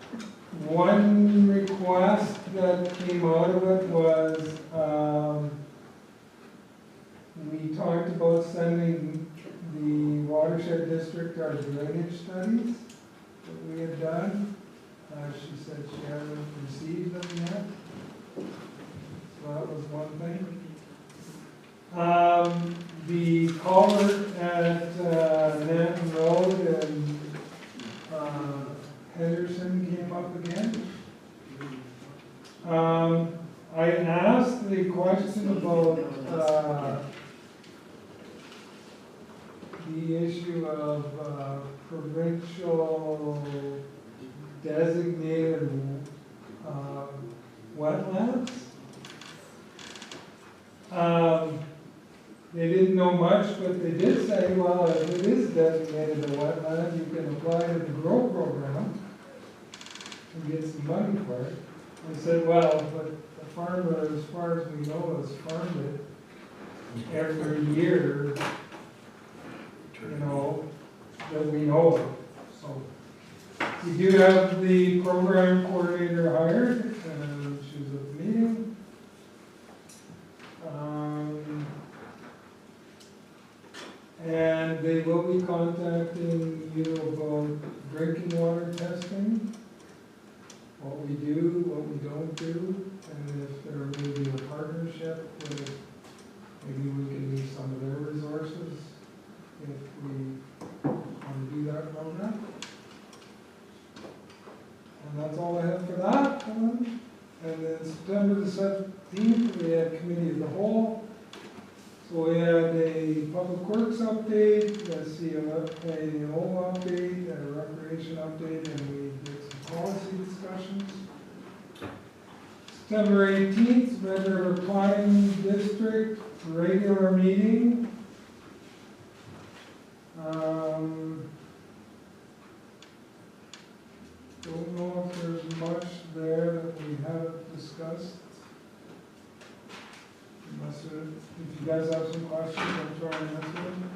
[SPEAKER 8] One request that came out of it was, we talked about sending the watershed district our drainage studies that we had done. She said she hadn't received them yet. So that was one thing. The culvert at Nanton Road and Henderson came up again. I asked the question about the issue of provincial designated wetlands. They didn't know much, but they did say, well, if it is designated a wetland, you can apply to the GROW program and get some money for it. I said, well, but the farmer, as far as we know, has farmed it every year, you know, that we know of. So we do have the program coordinator hired, and she's at the meeting. And they will be contacting you about drinking water testing, what we do, what we don't do, and if there may be a partnership with, maybe we can use some of their resources if we want to do that program. And that's all I have for that. And then September the 17th, we had committee of the whole. So we had a public works update, a CAO update, a recreation update, and we did some policy discussions. September 18th, Red River Planning District, regular meeting. Don't know if there's much there that we haven't discussed. Unless, if you guys have some questions, I'm trying to answer them.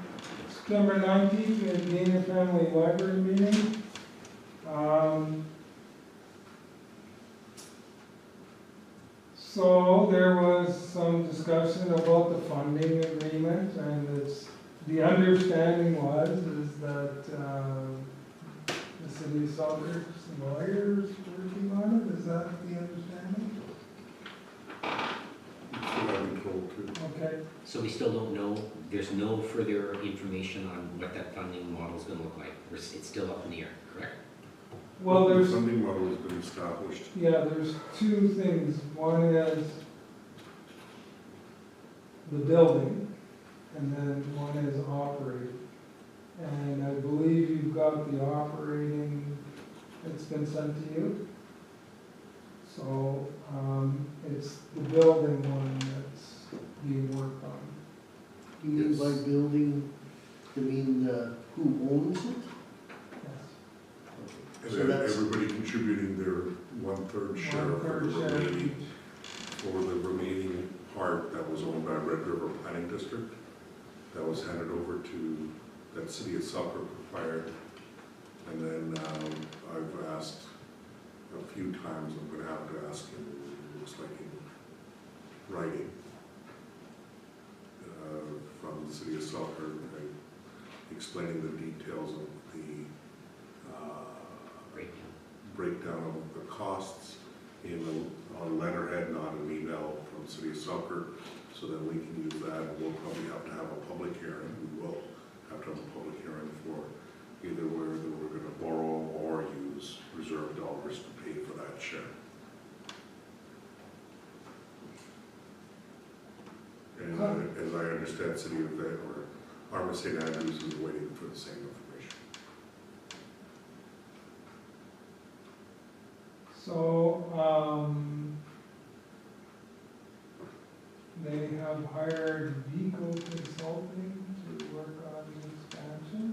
[SPEAKER 8] September 19th, we had Dana Family Library meeting. So there was some discussion about the funding agreement, and the understanding is that the city of Selkirk's lawyers working on it. Is that the understanding?
[SPEAKER 5] That's what I've been told too.
[SPEAKER 8] Okay.
[SPEAKER 6] So we still don't know, there's no further information on what that funding model is gonna look like. It's still up in the air, correct?
[SPEAKER 8] Well,
[SPEAKER 5] The
[SPEAKER 8] there's,
[SPEAKER 5] funding model has been established.
[SPEAKER 8] yeah, there's two things. One is the building, and then one is operating. And I believe you've got the operating, it's been sent to you. So, it's the building one that's being worked on.
[SPEAKER 13] You mean by
[SPEAKER 5] Yes.
[SPEAKER 13] building, you mean, who owns it?
[SPEAKER 8] Yes.
[SPEAKER 5] And
[SPEAKER 13] So
[SPEAKER 5] then
[SPEAKER 13] that's-
[SPEAKER 5] everybody contributing their one-third share of the
[SPEAKER 8] 1/3 share
[SPEAKER 5] remaining,
[SPEAKER 8] each.
[SPEAKER 5] for the remaining part that was owned by Red River Planning District. That was handed over to, that City of Selkirk acquired. And then, I've asked a few times, I'm gonna have to ask him, it looks like in writing, from the City of Selkirk, explaining the details of the, breakdown of the costs in a letterhead, not an email from the City of Selkirk, so that we can use that. And we'll probably have to have a public hearing. We will have to have a public hearing for either whether we're going to borrow or use reserve dollars to pay for that share. And as I understand, City of Arma St. Andrews is waiting for the same information.
[SPEAKER 8] So, they have hired Vico Consulting to work on the expansion.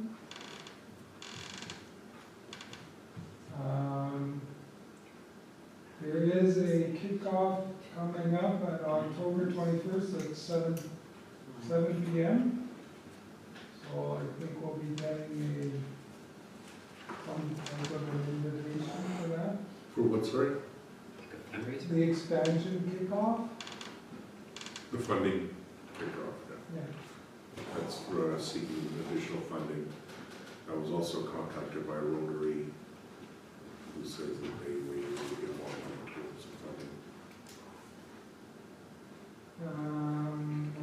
[SPEAKER 8] There is a kickoff coming up on October 21st at 7 p.m. So I think we'll be getting some type of an invitation for that.
[SPEAKER 5] For what, sorry?
[SPEAKER 6] Fundraiser?
[SPEAKER 8] The expansion kickoff?
[SPEAKER 5] The funding kickoff, yeah.
[SPEAKER 8] Yeah.
[SPEAKER 5] That's for seeking additional funding. I was also contacted by Rotary, who says that they may need to get more money towards the funding.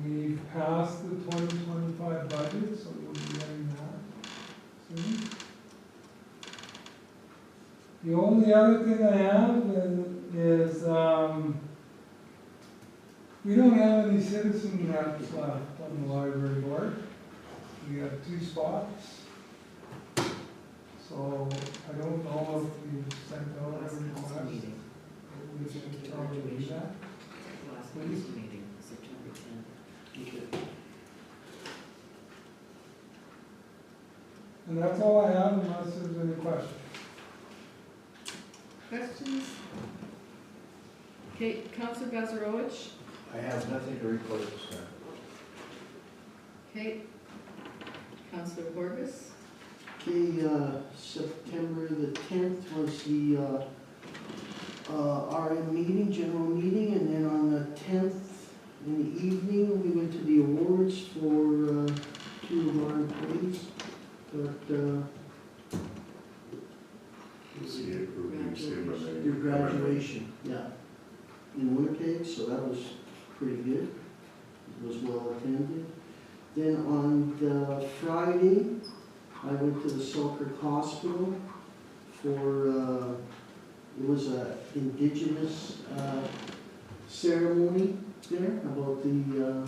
[SPEAKER 8] We've passed the 2025 budget, so we'll be getting that soon. The only other thing I have is, we don't have any citizen reps left on the library board. We have 2 spots. So I don't know if we've sent out a request. We should probably do that.
[SPEAKER 3] Last Wednesday meeting, September 10th.
[SPEAKER 8] And that's all I have unless there's any questions.
[SPEAKER 3] Questions? Okay, Councillor Bazarowicz?
[SPEAKER 13] I have nothing to report at this time.
[SPEAKER 3] Okay. Councillor Borges?
[SPEAKER 13] Okay, September the 10th was the RM meeting, general meeting, and then on the 10th in the evening, we went to the awards for 2 of our employees. But your graduation, yeah, in Winnipeg, so that was pretty good. It was well attended. Then on the Friday, I went to the Selkirk Hospital for it was a indigenous ceremony there about the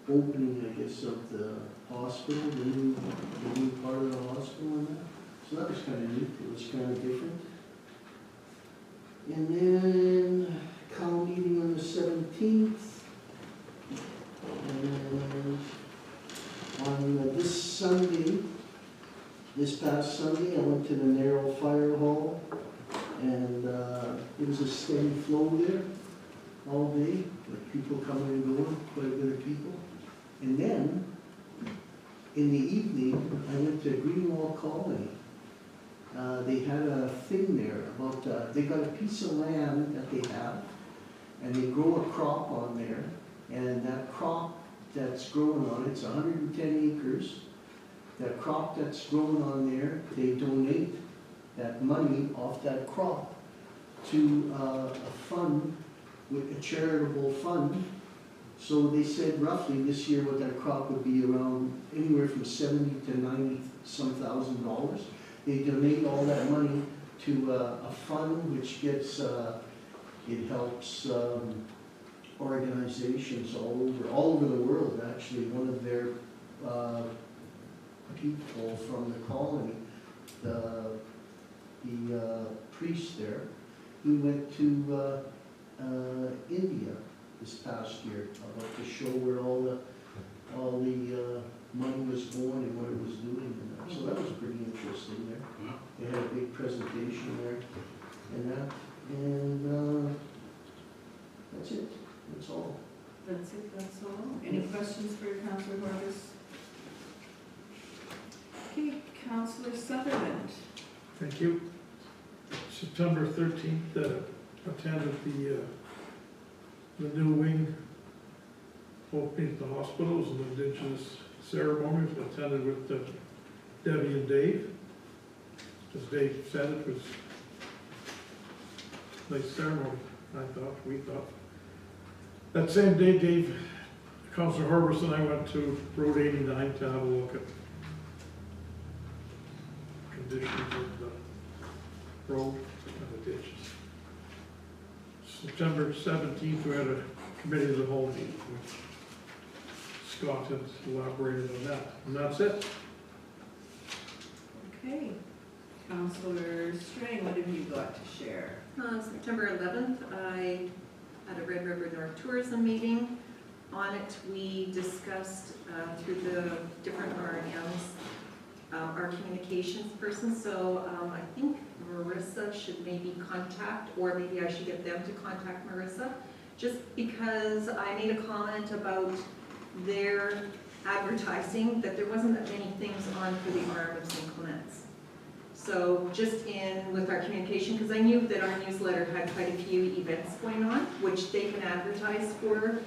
[SPEAKER 13] opening, I guess, of the hospital, the new part of the hospital and that. So that was kind of neat, it was kind of different. And then cow meeting on the 17th. And on this Sunday, this past Sunday, I went to the Narrow Fire Hall, and it was a steady flow there all day, with people coming and going, quite a bit of people. And then, in the evening, I went to Greenwall Colony. They had a thing there about, they got a piece of land that they have, and they grow a crop on there, and that crop that's growing on it's 110 acres. That crop that's growing on there, they donate that money off that crop to a fund, with a charitable fund. So they said roughly this year what that crop would be around anywhere from 70 to 90 some $1,000. They donate all that money to a fund which gets, it helps organizations all over the world. Actually, one of their people from the colony, the priest there, he went to India this past year about to show where all the money was going and what it was doing and that. So that was pretty interesting there. They had a big presentation there and that. And that's it. That's all.
[SPEAKER 3] That's it, that's all. Any questions for Councillor Vargas? Okay, Councillor Sutherland.
[SPEAKER 12] Thank you. September 13th, attended the new wing opening at the hospital. It was an indigenous ceremony. Attended with Debbie and Dave. As Dave said, it was a nice ceremony, we thought. That same day, Dave, Councillor Horvers and I went to Road 89 to have a look at conditions of the road and the ditches. September 17th, we had a committee of the whole meeting, which Scott has elaborated on that, and that's it.
[SPEAKER 3] Okay. Councillor Strang, what have you got to share?
[SPEAKER 11] September 11th, I had a Red River North Tourism meeting. On it, we discussed through the different RNMs our communications person. So I think Marissa should maybe contact, or maybe I should get them to contact Marissa, just because I made a comment about their advertising, that there wasn't that many things on for the Arm of St. Clements. So just with our communication, because I knew that our newsletter had quite a few events going on, which they can advertise for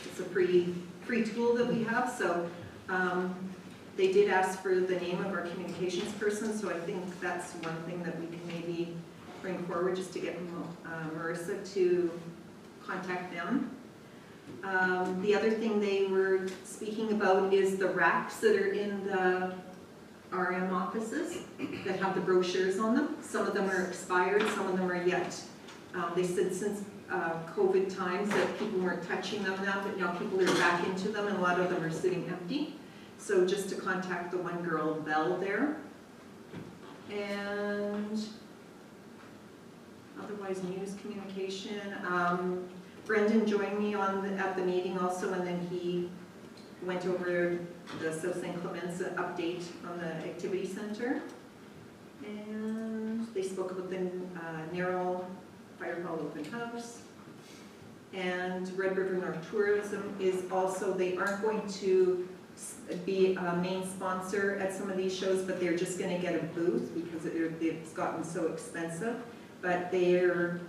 [SPEAKER 11] it's a free tool that we have. So they did ask for the name of our communications person, so I think that's one thing that we can maybe bring forward, just to get Marissa to contact them. The other thing they were speaking about is the racks that are in the RM offices that have the brochures on them. Some of them are expired, some of them are yet. They said since COVID times that people weren't touching them now, but now people are back into them and a lot of them are sitting empty. So just to contact the one girl, Belle, there. And otherwise news communication. Brendan joined me at the meeting also, and then he went over the South St. Clements update on the activity center. And they spoke about the Narrow Fire Hall open house. And Red River North Tourism is also, they aren't going to be a main sponsor at some of these shows, but they're just going to get a booth because it's gotten so expensive. But they're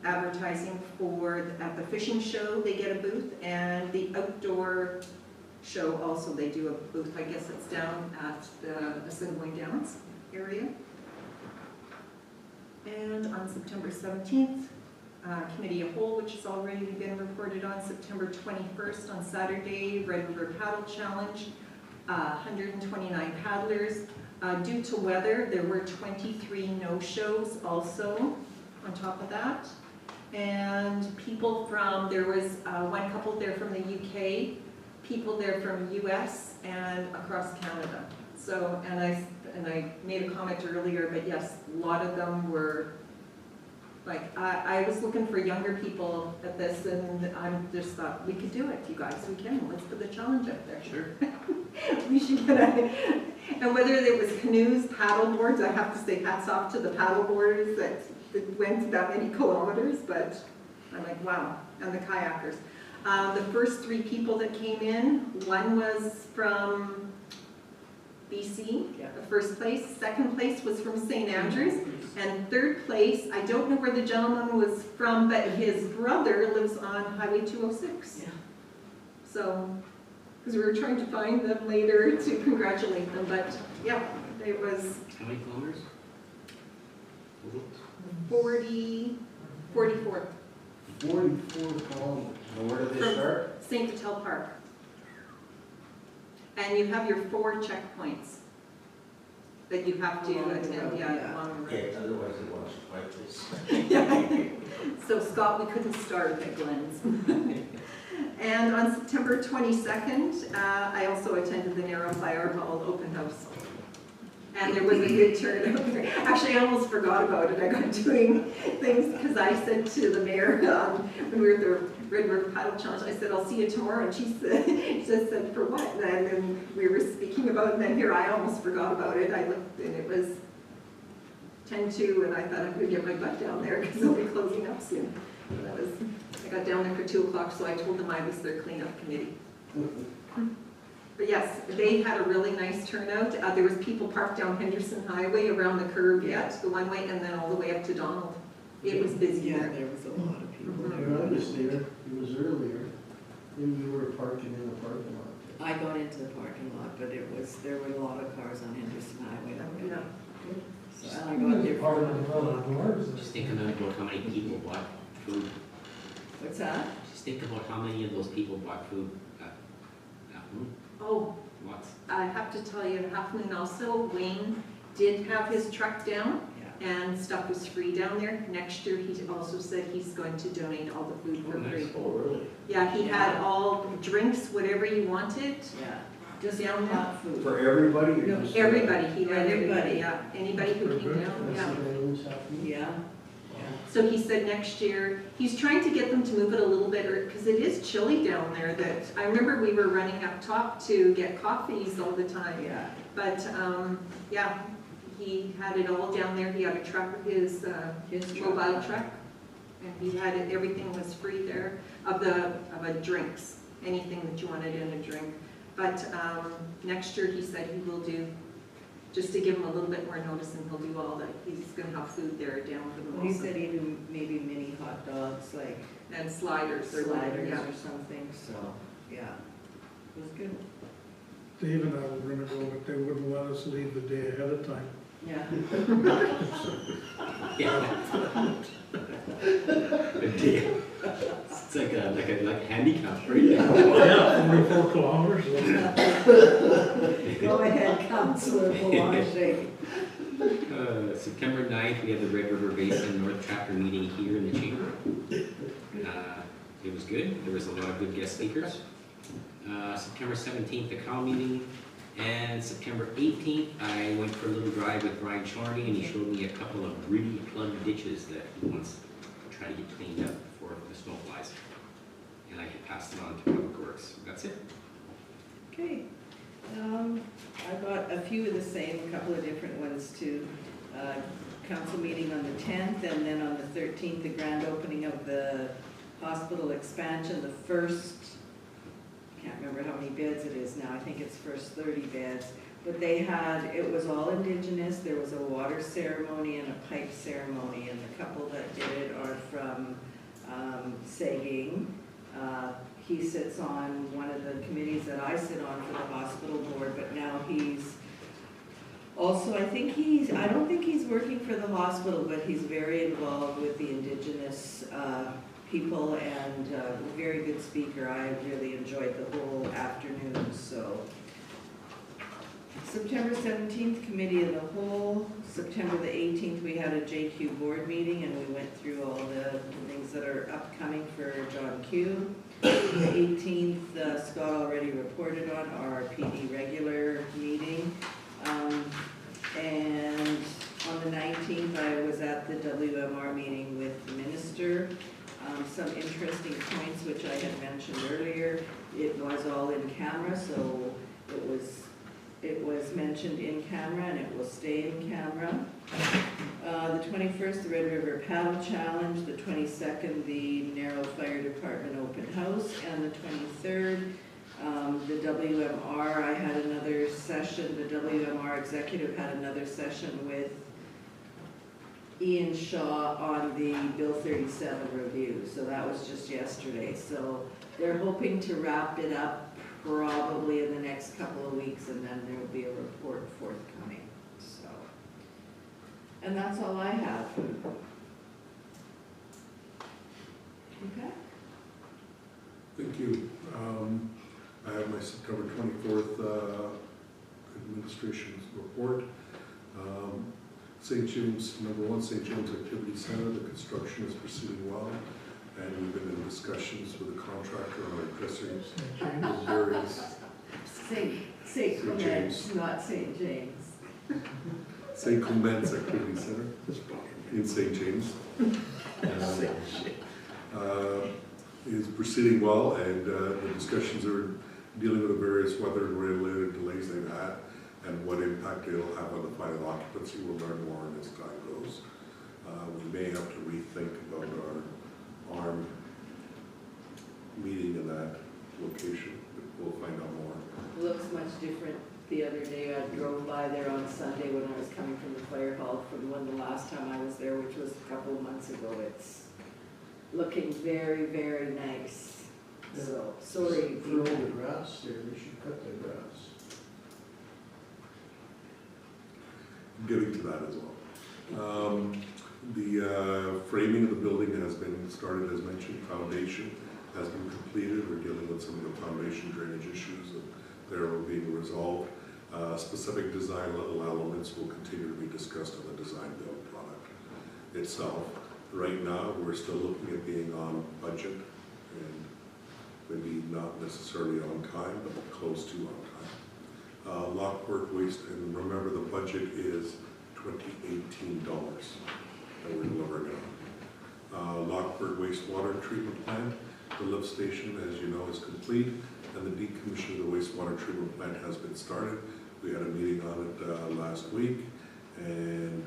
[SPEAKER 11] advertising for, at the fishing show they get a booth, and the outdoor show also they do a booth. I guess it's down at the Assiniboine Downs area. And on September 17th, Committee of Whole, which has already been reported on. September 21st on Saturday, Red River Paddle Challenge, 129 paddlers. Due to weather, there were 23 no-shows also on top of that. And people from, there was one couple there from the UK, people there from US and across Canada. So, and I made a comment earlier, but yes, a lot of them were, like, I was looking for younger people at this, and I just thought, we could do it, you guys, we can, let's put the challenge out there.
[SPEAKER 6] Sure.
[SPEAKER 11] We should get a, and whether it was canoes, paddle boards, I have to say hats off to the paddle boarders that went that many kilometers, but I'm like, wow, and the kayakers. The first 3 people that came in, one was from BC, the first place. Second place was from St. Andrews. And third place, I don't know where the gentleman was from, but his brother lives on Highway 206.
[SPEAKER 3] Yeah.
[SPEAKER 11] So, because we were trying to find them later to congratulate them, but yeah, it was
[SPEAKER 6] How many kilometers?
[SPEAKER 11] 44
[SPEAKER 13] 44 kilometers.
[SPEAKER 1] And where did they
[SPEAKER 11] From-
[SPEAKER 1] start?
[SPEAKER 11] St. Vital Park. And you have your 4 checkpoints that you have to
[SPEAKER 3] Along the
[SPEAKER 11] attend,
[SPEAKER 3] road,
[SPEAKER 11] yeah,
[SPEAKER 3] yeah.
[SPEAKER 11] along the road.
[SPEAKER 1] Okay, otherwise it was quite this.
[SPEAKER 11] So Scott, we couldn't start at Glenn's. And on September 22nd, I also attended the Narrow Fire Hall open house. And there was a good turnout there. Actually, I almost forgot about it. I got doing things because I said to the mayor, when we were at the Red River Paddle Challenge, I said, I'll see you tomorrow. And she said, for what? And then we were speaking about it, and then here I almost forgot about it. I looked and it was 10:02, and I thought I could get my butt down there because they'll be closing up soon. And I got down there for 2 o'clock, so I told them I was their cleanup committee. But yes, they had a really nice turnout. There was people parked down Henderson Highway around the curve yet, the one way, and then all the way up to Donald. It was busy
[SPEAKER 3] Yeah,
[SPEAKER 11] there.
[SPEAKER 3] there was a lot of people
[SPEAKER 11] Mhm.
[SPEAKER 3] there.
[SPEAKER 13] When I was there, it was earlier, and you were parking in the parking lot.
[SPEAKER 3] I got into the parking lot, but there were a lot of cars on Henderson Highway already.
[SPEAKER 11] Yeah.
[SPEAKER 3] So I got there
[SPEAKER 8] Part
[SPEAKER 3] for
[SPEAKER 8] of the
[SPEAKER 3] 1 o'clock.
[SPEAKER 6] Just think about how many people bought food.
[SPEAKER 3] What's that?
[SPEAKER 6] Just think about how many of those people bought food at home.
[SPEAKER 11] Oh,
[SPEAKER 6] Lots.
[SPEAKER 11] I have to tell you, Half Moon also, Wayne did have his truck down,
[SPEAKER 3] Yeah.
[SPEAKER 11] and stuff was free down there. Next year, he also said he's going to donate all the food for
[SPEAKER 6] Oh, nice.
[SPEAKER 11] free.
[SPEAKER 1] Oh, really?
[SPEAKER 11] Yeah, he had
[SPEAKER 3] Yeah.
[SPEAKER 11] all drinks, whatever you wanted.
[SPEAKER 3] Yeah, just
[SPEAKER 11] Down there.
[SPEAKER 3] hot food.
[SPEAKER 1] For everybody or
[SPEAKER 3] No,
[SPEAKER 1] just?
[SPEAKER 11] Everybody, he let
[SPEAKER 3] Everybody.
[SPEAKER 11] everybody, yeah, anybody who came down,
[SPEAKER 13] That's
[SPEAKER 11] yeah.
[SPEAKER 13] the way it was happening.
[SPEAKER 3] Yeah.
[SPEAKER 11] So he said next year, he's trying to get them to move it a little bit, because it is chilly down there, that, I remember we were running up top to get coffees all the time.
[SPEAKER 3] Yeah.
[SPEAKER 11] But, yeah, he had it all down there, he had a truck, his
[SPEAKER 3] His truck.
[SPEAKER 11] mobile truck, and he had it, everything was free there, of a drinks, anything that you wanted in a drink. But, next year, he said he will do, just to give him a little bit more notice, and he'll do all that, he's gonna have food there down for them
[SPEAKER 3] Well, he
[SPEAKER 11] also.
[SPEAKER 3] said even maybe mini hot dogs, like
[SPEAKER 11] And sliders or whatever,
[SPEAKER 3] sliders
[SPEAKER 11] yeah.
[SPEAKER 3] or something, so, yeah. It was good.
[SPEAKER 12] Dave and I were gonna go, but they wouldn't let us leave the day ahead of time.
[SPEAKER 3] Yeah.
[SPEAKER 6] Yeah. It's like a handicap, right?
[SPEAKER 12] Yeah, 44 kilometers.
[SPEAKER 3] Go ahead, Councilor Boulanger.
[SPEAKER 6] September 9th, we had the Red River Basin North Chapter meeting here in the chamber. It was good. There was a lot of good guest speakers. September 17th, the cow meeting. And September 18th, I went for a little drive with Brian Charney, and he showed me a couple of really plugged ditches that he wants to try to get cleaned up before the snow flies. And I had passed it on to Public Works. That's it.
[SPEAKER 3] Okay. I got a few of the same, a couple of different ones too. Council meeting on the 10th, and then on the 13th, the grand opening of the hospital expansion, the first, can't remember how many beds it is now, I think it's first 30 beds. But they had, it was all Indigenous, there was a water ceremony and a pipe ceremony, and the couple that did it are from Saging. He sits on one of the committees that I sit on for the hospital board, but now he's also, I don't think he's working for the hospital, but he's very involved with the Indigenous people, and a very good speaker. I really enjoyed the whole afternoon, so September 17th, Committee of the Whole. September the 18th, we had a JQ board meeting and we went through all the things that are upcoming for John Q. The 18th, Scott already reported on our PD regular meeting. And on the 19th, I was at the WMR meeting with the minister. Some interesting points which I had mentioned earlier. It was all in camera, so it was mentioned in camera and it will stay in camera. The 21st, the Red River Paddle Challenge. The 22nd, the Narrow Fire Department Open House. And the 23rd, the WMR, I had another session, the WMR executive had another session with Ian Shaw on the Bill 37 review. So that was just yesterday. So they're hoping to wrap it up probably in the next couple of weeks, and then there will be a report forthcoming. So, and that's all I have. Okay.
[SPEAKER 5] Thank you. I have my September 24th administration's report. St. James, number one, St. James Activity Center, the construction is proceeding well, and we've been in discussions with the contractor on addressing the various
[SPEAKER 3] St. Clements, not St. James.
[SPEAKER 5] St. Clements Activity Center in St. James. Is proceeding well, and the discussions are dealing with the various weather-related delays they've had and what impact it'll have on the final occupancy. We'll learn more as time goes. We may have to rethink about our arm meeting in that location, but we'll find out more.
[SPEAKER 3] It looks much different. The other day I drove by there on Sunday when I was coming from the fire hall from when the last time I was there, which was a couple of months ago. It's looking very, very nice. So, sorry.
[SPEAKER 13] For all the grass there, they should cut the grass.
[SPEAKER 5] Getting to that as well. The framing of the building has been started, as mentioned. Foundation has been completed. We're dealing with some of the foundation drainage issues and they're being resolved. Specific design level elements will continue to be discussed on the design build product itself. Right now, we're still looking at being on budget and maybe not necessarily on time, but close to on time. Lockport Waste, and remember the budget is $2018 that we're delivering on. Lockport Wastewater Treatment Plant, the lift station, as you know, is complete, and the decommissioning of the wastewater treatment plant has been started. We had a meeting on it last week, and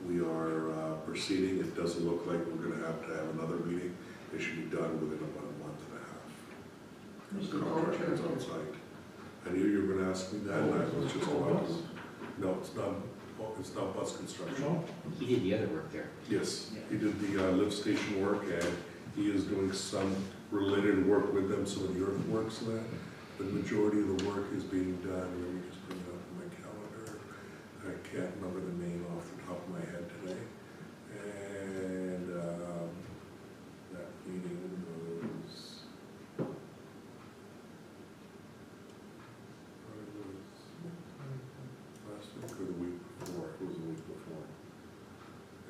[SPEAKER 5] we are proceeding. It doesn't look like we're going to have another meeting. It should be done within about a month and a half.
[SPEAKER 13] Who's the
[SPEAKER 5] Contractor's on site. I knew you were going to ask me that, and I was just about to. No, it's not. It's not bus construction.
[SPEAKER 12] No?
[SPEAKER 6] He did the other work there.
[SPEAKER 5] Yes, he did the lift station work, and he is doing some related work with them, some of the earthworks and that. The majority of the work is being done. Let me just bring it up on my calendar. I can't remember the name off the top of my head today. And that meeting was last week or the week before. It was the week before.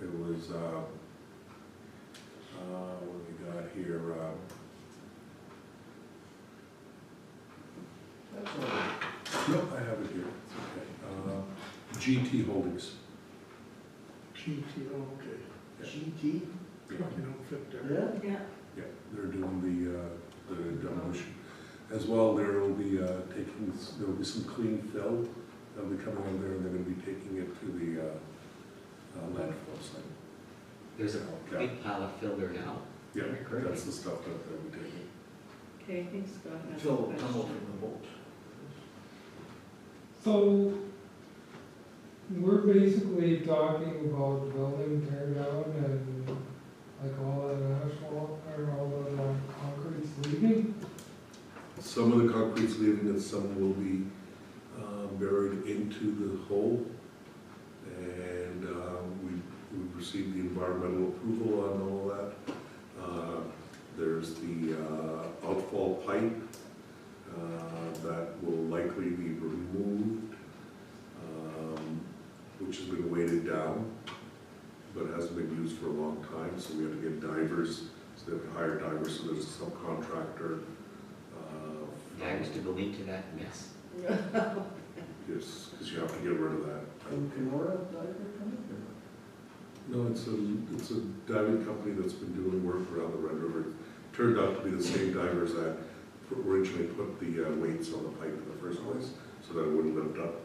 [SPEAKER 5] It was what we got here?
[SPEAKER 13] That's all right.
[SPEAKER 5] No, I have it here. It's okay. GT Holdings.
[SPEAKER 12] GTO, okay.
[SPEAKER 13] GT?
[SPEAKER 12] You don't fit there.
[SPEAKER 13] Yeah?
[SPEAKER 3] Yeah.
[SPEAKER 5] Yeah, they're doing the demolition. As well, there will be there will be some clean fill that'll be coming in there, and they're going to be taking it to the landfill site.
[SPEAKER 6] There's a big pile of fill there now.
[SPEAKER 5] Yeah,
[SPEAKER 6] Great.
[SPEAKER 5] that's the stuff that they'll be taking.
[SPEAKER 3] Okay, I think Scott has a
[SPEAKER 13] Phil will come
[SPEAKER 3] question.
[SPEAKER 13] over from the boat.
[SPEAKER 8] So, we're basically talking about building tear down and like all that asphalt or all the concrete's leaving?
[SPEAKER 5] Some of the concrete's leaving, and some will be buried into the hole. And we've received the environmental approval on all that. There's the outfall pipe that will likely be removed hasn't been used for a long time, so we had to get divers, so they have to hire divers, so there's a subcontractor.
[SPEAKER 6] Divers to go into that mess.
[SPEAKER 5] Yes, because you have to get rid of that.
[SPEAKER 13] From Kenora Diver Company?
[SPEAKER 5] No, it's a diving company that's been doing work around the Red River. Turned out to be the same divers that originally put the weights on the pipe in the first place, so that it wouldn't lift up.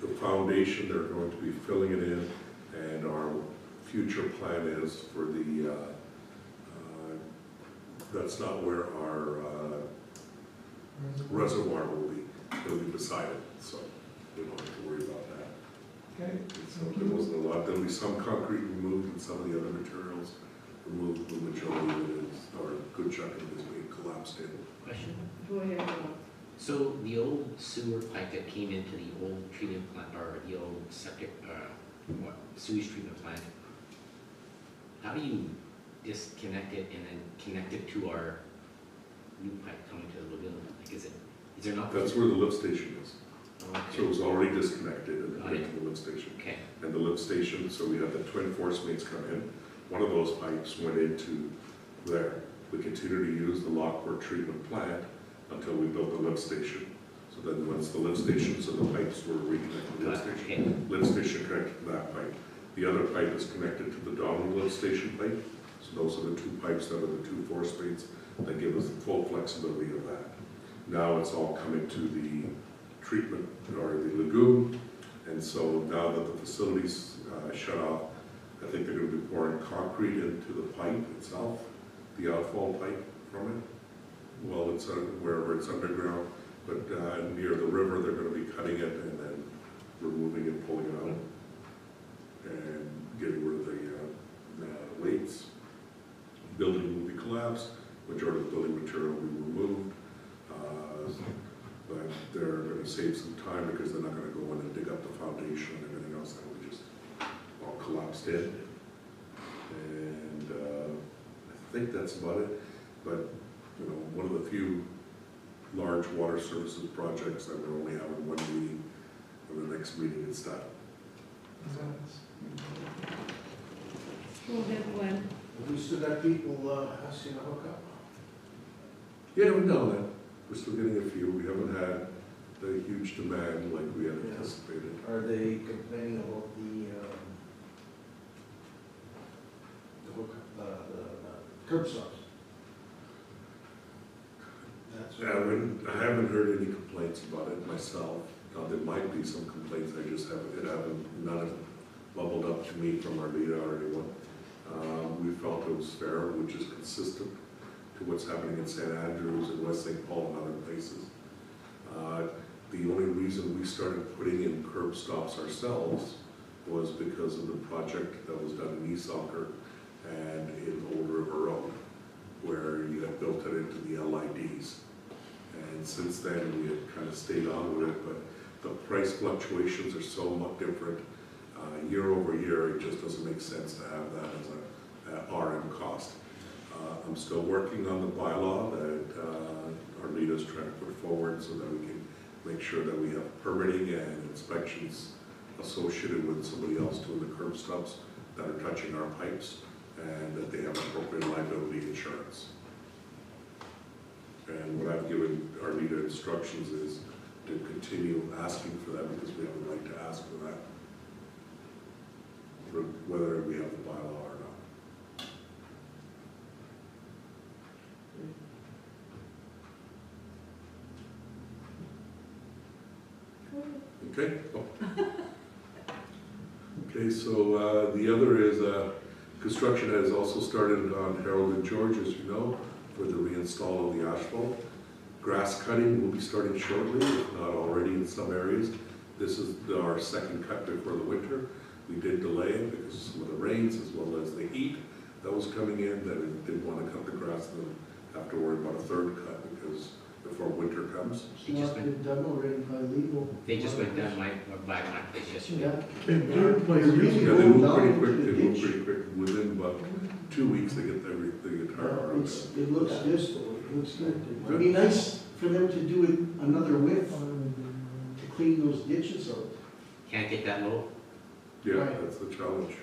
[SPEAKER 5] The foundation, they're going to be filling it in, and our future plan is for the, that's not where our reservoir will be. It'll be beside it, so we don't have to worry about that.
[SPEAKER 8] Okay,
[SPEAKER 5] So there wasn't a lot, there'll be some concrete removed and some of the other materials removed. The majority of it is, or a good chunk of it is being collapsed in.
[SPEAKER 6] Question?
[SPEAKER 3] Go ahead, Ron.
[SPEAKER 6] So the old sewer pipe that came into the old treatment plant, or the old septic, sewage treatment plant, how do you disconnect it and then connect it to our new pipe coming to the lagoon? Like, is there not?
[SPEAKER 5] That's where the lift station is.
[SPEAKER 6] Oh, okay.
[SPEAKER 5] So it was already disconnected and
[SPEAKER 6] Got
[SPEAKER 5] went
[SPEAKER 6] it.
[SPEAKER 5] to the lift station.
[SPEAKER 6] Okay,
[SPEAKER 5] And the lift station, so we had the twin force mains come in. One of those pipes went into there. We continued to use the Lockport treatment plant until we built the lift station. So then once the lift station, so the pipes were reconnected to the lift
[SPEAKER 6] got it,
[SPEAKER 5] station.
[SPEAKER 6] okay.
[SPEAKER 5] Lift station connected to that pipe. The other pipe is connected to the Donald lift station pipe. So those are the two pipes that are the two force mains that give us the full flexibility of that. Now it's all coming to the treatment, or the lagoon. And so now that the facility's shut off, I think they're gonna be pouring concrete into the pipe itself, the outfall pipe from it. Well, it's wherever it's underground, but near the river, they're gonna be cutting it and then removing it, pulling it out, and getting rid of the weights. Building will be collapsed, majority of the building material will be removed. But they're gonna save some time because they're not gonna go in and dig up the foundation and everything else, that will just all collapsed in. And I think that's about it. But, you know, one of the few large water services projects that we're only having one meeting, and the next meeting it's done.
[SPEAKER 3] Go ahead, Glenn.
[SPEAKER 1] We still got people asking to hook up.
[SPEAKER 5] Yeah, we've done that. We're still getting a few. We haven't had the huge demand like we had anticipated.
[SPEAKER 1] Are they complaining about the hookup, the curb stops? That's
[SPEAKER 5] I haven't heard any complaints about it myself. There might be some complaints, none have bubbled up to me from our leader or anyone. We felt it was fair, which is consistent to what's happening in St. Andrews and West St. Paul and other places. The only reason we started putting in curb stops ourselves was because of the project that was done in East Selkirk and in Old River Road, where you had built it into the LIDs. And since then, we had kind of stayed on with it, but the price fluctuations are so much different. Year over year, it just doesn't make sense to have that as a RM cost. I'm still working on the bylaw that our leaders trying to put forward so that we can make sure that we have permitting and inspections associated with somebody else doing the curb stops that are touching our pipes, and that they have appropriate liability insurance. And what I've given our leader instructions is to continue asking for that, because we have a right to ask for that, whether we have the bylaw or not. Okay. Okay, so the other is construction has also started on Harold and George, as you know, for the reinstall of the asphalt. Grass cutting will be starting shortly, if not already in some areas. This is our second cut before the winter. We did delay it because of some of the rains as well as the heat that was coming in, that we didn't want to cut the grass and then have to worry about a third cut because before winter comes.
[SPEAKER 6] They just
[SPEAKER 13] Not
[SPEAKER 6] went,
[SPEAKER 13] been done already by legal.
[SPEAKER 6] they just went down by my place yesterday.
[SPEAKER 13] Yeah.
[SPEAKER 12] Okay, third place
[SPEAKER 13] They're
[SPEAKER 12] is-
[SPEAKER 13] really
[SPEAKER 5] Yeah, they move
[SPEAKER 13] going
[SPEAKER 5] pretty
[SPEAKER 13] down
[SPEAKER 5] quick,
[SPEAKER 13] into
[SPEAKER 5] they
[SPEAKER 13] the
[SPEAKER 5] move
[SPEAKER 13] ditch.
[SPEAKER 5] pretty quick. Within about 2 weeks, they get the entire road.
[SPEAKER 13] It looks good, it looks good. It'd be nice for them to do it another width to clean those ditches out.
[SPEAKER 6] Can't get that low?
[SPEAKER 5] Yeah,
[SPEAKER 13] Right.
[SPEAKER 5] that's the challenge.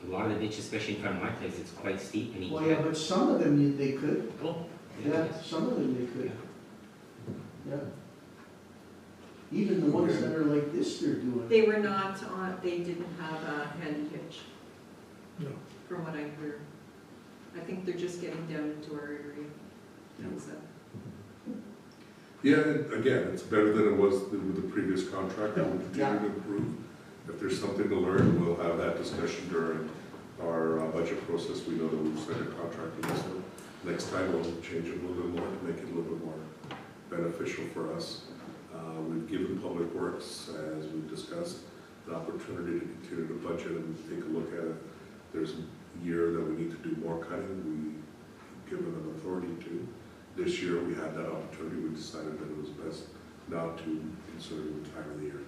[SPEAKER 6] A lot of the ditches, especially in front of my place, it's quite steep and you
[SPEAKER 13] Well, yeah,
[SPEAKER 6] can't.
[SPEAKER 13] but some of them they could,
[SPEAKER 6] Oh,
[SPEAKER 13] yeah, some of them they could, yeah. Even the ones that are like this, they're doing.
[SPEAKER 11] They were not on, they didn't have a handy hitch,
[SPEAKER 12] No.
[SPEAKER 11] from what I heard. I think they're just getting down into our area. Down south.
[SPEAKER 5] Yeah, and again, it's better than it was with the previous contract, and we'll continue to improve. If there's something to learn, we'll have that discussion during our budget process. We know that we've signed a contract with this one. Next time, we'll change it a little bit more to make it a little bit more beneficial for us. We've given Public Works, as we've discussed, the opportunity to continue to budget and take a look at it. There's a year that we need to do more cutting, we've given them authority to. This year, we had that opportunity, we decided that it was best not to, considering the time of the year.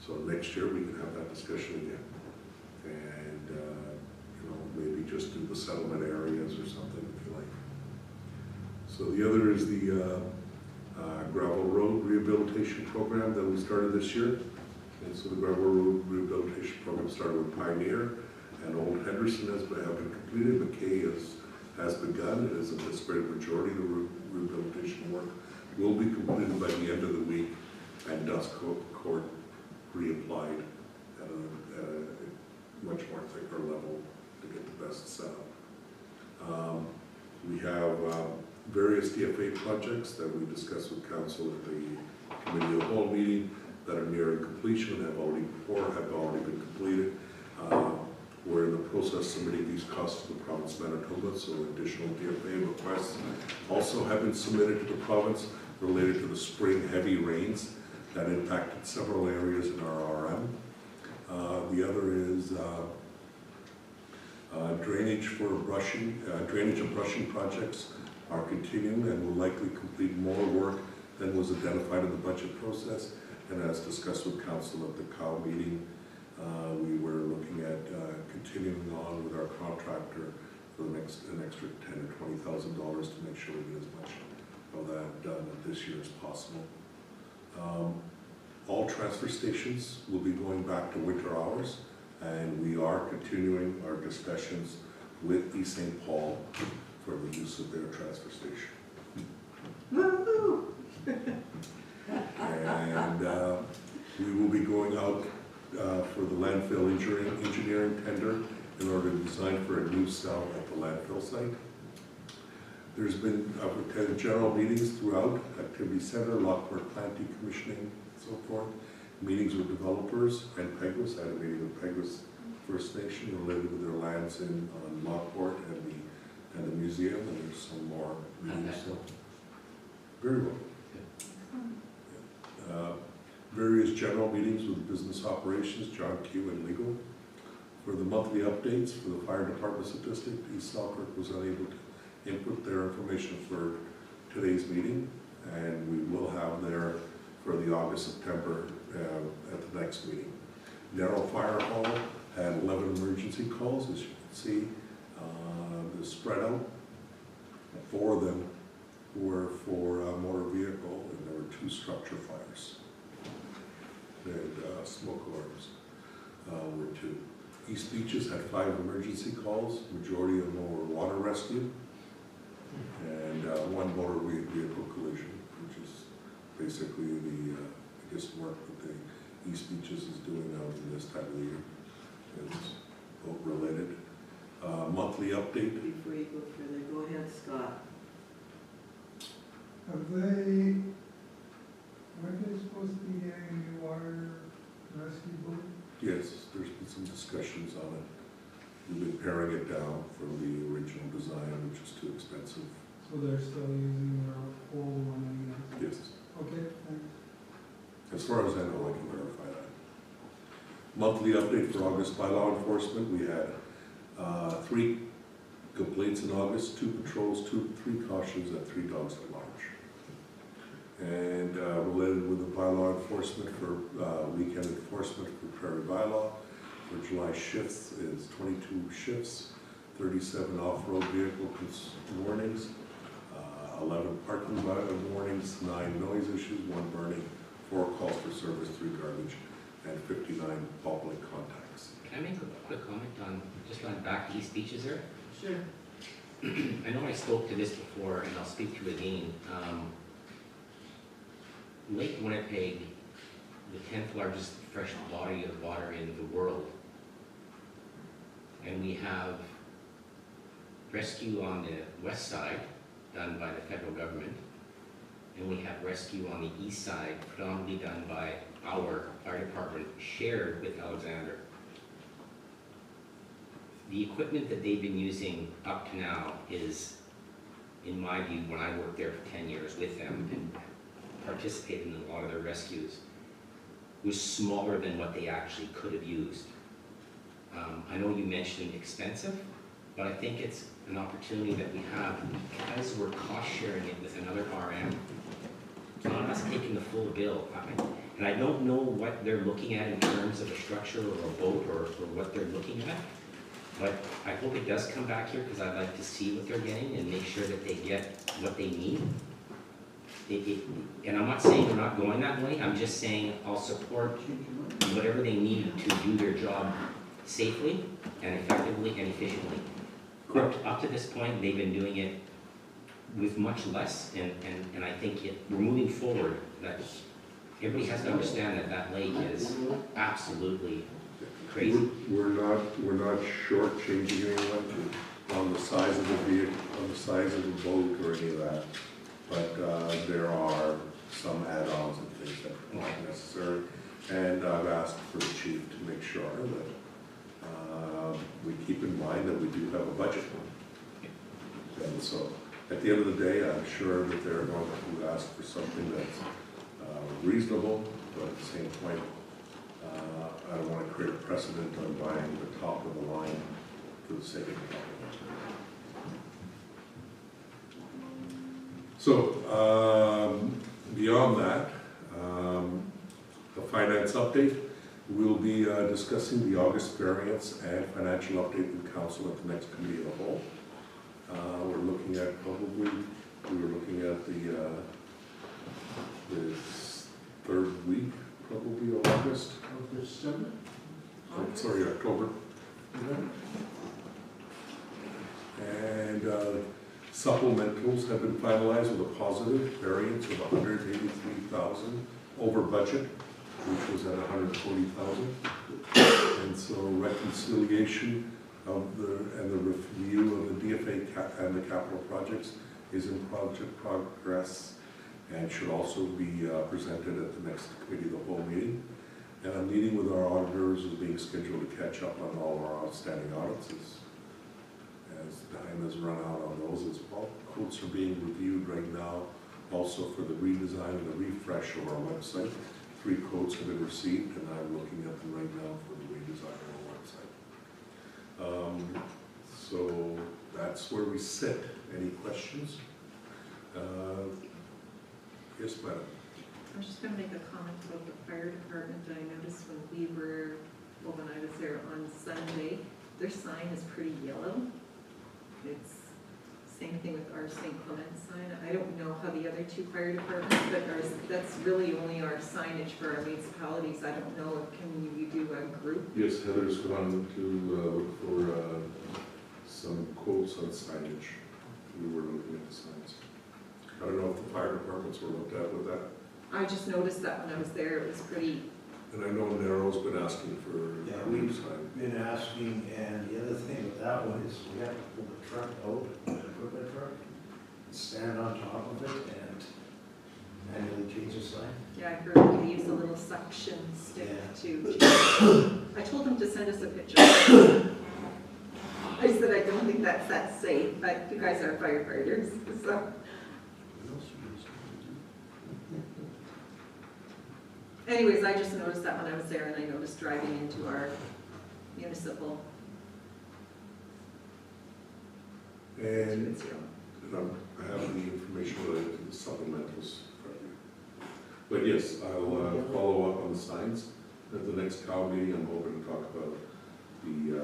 [SPEAKER 5] So next year, we can have that discussion again. And, maybe just do the settlement areas or something, if you like. So the other is the gravel road rehabilitation program that we started this year. And so the gravel road rehabilitation program started with Pioneer, and Old Henderson have been completed. McKay has begun. It is a great majority of the rehabilitation work will be completed by the end of the week, and Dust Court reapplied at a much more thicker level to get the best setup. We have various DFA projects that we discussed with council at the committee of the whole meeting that are nearing completion, have already been completed. We're in the process of submitting these costs to the province of Manitoba, so additional DFA requests also have been submitted to the province related to the spring heavy rains that impacted several areas in our RM. The other is drainage and brushing projects are continuing and will likely complete more work than was identified in the budget process. And as discussed with council at the COW meeting, we were looking at continuing on with our contractor for an extra $10,000 or $20,000 to make sure we get as much of that done this year as possible. All transfer stations will be going back to winter hours, and we are continuing our discussions with East St. Paul for the use of their transfer station.
[SPEAKER 3] Woo-hoo!
[SPEAKER 5] And we will be going out for the landfill engineering tender in order to design for a new cell at the landfill site. There's been general meetings throughout, Activity Center, Lockport Plant Decommissioning, and so forth. Meetings with developers and Peguis. I had a meeting with Peguis First Nation related to their lands on Lockport and the museum, and there's some more meetings. So very well. Various general meetings with business operations, John Q and legal. For the monthly updates for the fire department statistic, East Selkirk was unable to input their information for today's meeting, and we will have there for the August-September at the next meeting. Narrow Fire Hall had 11 emergency calls, as you can see. They're spread out. 4 of them were for a motor vehicle, and there were 2 structure fires. And smoke alarms were 2. East Beaches had 5 emergency calls. Majority of them were water rescue, and 1 motor vehicle collision, which is basically the work that the East Beaches is doing out in this time of the year. It's boat related. Monthly update.
[SPEAKER 3] Before you go further, go ahead, Scott.
[SPEAKER 8] Aren't they supposed to be getting a new water rescue boat?
[SPEAKER 5] Yes, there's been some discussions on it. We've been paring it down from the original design, which is too expensive.
[SPEAKER 8] So they're still using their old one, I guess?
[SPEAKER 5] Yes.
[SPEAKER 8] Okay, thanks.
[SPEAKER 5] As far as I know, I can verify that. Monthly update for August by law enforcement. We had 3 complaints in August, 2 patrols, 3 cautions, and 3 dogs at large. And related with the bylaw enforcement for weekend enforcement for Prairie Bylaw for July shifts is 22 shifts, 37 off-road vehicle warnings, 11 parking warnings, 9 noise issues, 1 burning, 4 calls for service, 3 garbage, and 59 public contacts.
[SPEAKER 6] Can I make a quick comment on, just on back to East Beaches there?
[SPEAKER 3] Sure.
[SPEAKER 6] I know I spoke to this before, and I'll speak to it again. Lake Winnipeg, the 10th largest fresh body of water in the world. And we have rescue on the west side, done by the federal government. And we have rescue on the east side, predominantly done by our fire department, shared with Alexander. The equipment that they've been using up to now is, in my view, when I worked there for 10 years with them and participated in a lot of their rescues, was smaller than what they actually could have used. I know you mentioned expensive, but I think it's an opportunity that we have because we're cost sharing it with another RM. It's not us taking the full bill. And I don't know what they're looking at in terms of a structure or a boat or what they're looking at. But I hope it does come back here because I'd like to see what they're getting and make sure that they get what they need. And I'm not saying we're not going that way, I'm just saying I'll support whatever they need to do their job safely and effectively and efficiently. Up to this point, they've been doing it with much less, and I think we're moving forward. That everybody has to understand that that lake is absolutely crazy.
[SPEAKER 5] We're not shortchanging anyone on the size of the vehicle, on the size of the boat or any of that. But there are some add-ons and things that are not necessary. And I've asked for the chief to make sure that we keep in mind that we do have a budget. And so at the end of the day, I'm sure that they're going to ask for something that's reasonable, but at the same point, I don't want to create a precedent on buying the top of the line for the sake of the top of the line. So beyond that, the finance update, we'll be discussing the August variance and financial update with council at the next committee of the whole. We're looking at probably, we were looking at the third week, probably of August.
[SPEAKER 13] Of December?
[SPEAKER 5] Oh, sorry, October. And supplementals have been finalized with a positive variance of 183,000 over budget, which was at 140,000. And so reconciliation of and the review of the DFA and the capital projects is in progress and should also be presented at the next committee of the whole meeting. And a meeting with our auditors is being scheduled to catch up on all our outstanding audits as time has run out on those as well. Quotes are being reviewed right now also for the redesign and the refresh of our website. 3 quotes have been received and I'm looking at them right now for the redesign of our website. So that's where we sit. Any questions? Yes, madam.
[SPEAKER 11] I'm just gonna make a comment about the fire department. I noticed when I was there on Sunday, their sign is pretty yellow. It's same thing with our St. Clement sign. I don't know how the other 2 fire departments, but that's really only our signage for our municipalities. I don't know, can you do a group?
[SPEAKER 5] Yes, Heather's gone to look for some quotes on signage. We were looking at the signs. I don't know if the fire departments were looked at with that.
[SPEAKER 11] I just noticed that when I was there, it was pretty.
[SPEAKER 5] And I know Narrow's been asking for a new sign.
[SPEAKER 1] Been asking, and the other thing with that one is we have to pull the truck out, the equipment truck, and stand on top of it and manually change the sign.
[SPEAKER 11] Yeah, I heard we could use a little suction stick to. I told him to send us a picture. I said, I don't think that's that safe, but you guys are firefighters, so. Anyways, I just noticed that when I was there, and I noticed driving into our municipal.
[SPEAKER 5] And I have the information related to the supplementals. But yes, I'll follow up on the signs. At the next COW meeting, I'm hoping to talk about the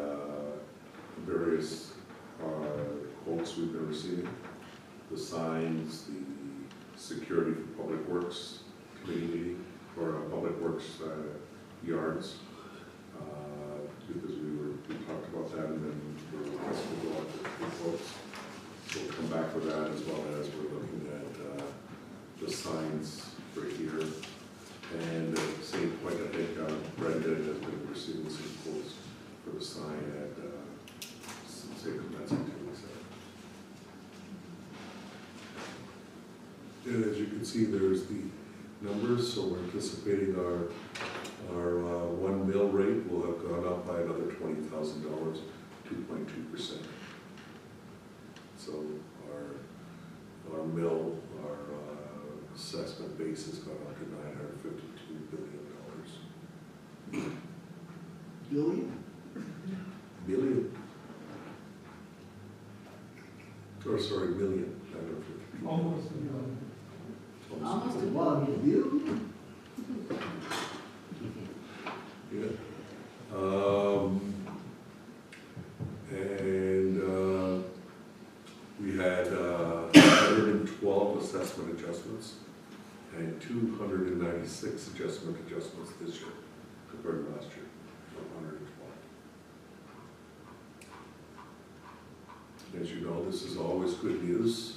[SPEAKER 5] various quotes we've been receiving, the signs, the security for Public Works Committee meeting, or Public Works yards, because we talked about that and then we're requesting to go out to quotes. So we'll come back with that as well as we're looking at the signs right here. And at the same point, I think Brendan has been receiving some quotes for the sign at St. Clements Activity Center. And as you can see, there's the numbers, so we're anticipating our 1 mil rate will have gone up by another $20,000, 2.2%. So our mill, our assessment base has gone up to $952 billion.
[SPEAKER 13] Billion?
[SPEAKER 5] Or sorry, million, 952.
[SPEAKER 8] Almost a million.
[SPEAKER 3] Almost a
[SPEAKER 13] Wow, billion?
[SPEAKER 5] Yeah. And we had 112 assessment adjustments and 296 adjustments this year compared to last year, 112. As you know, this is always good news.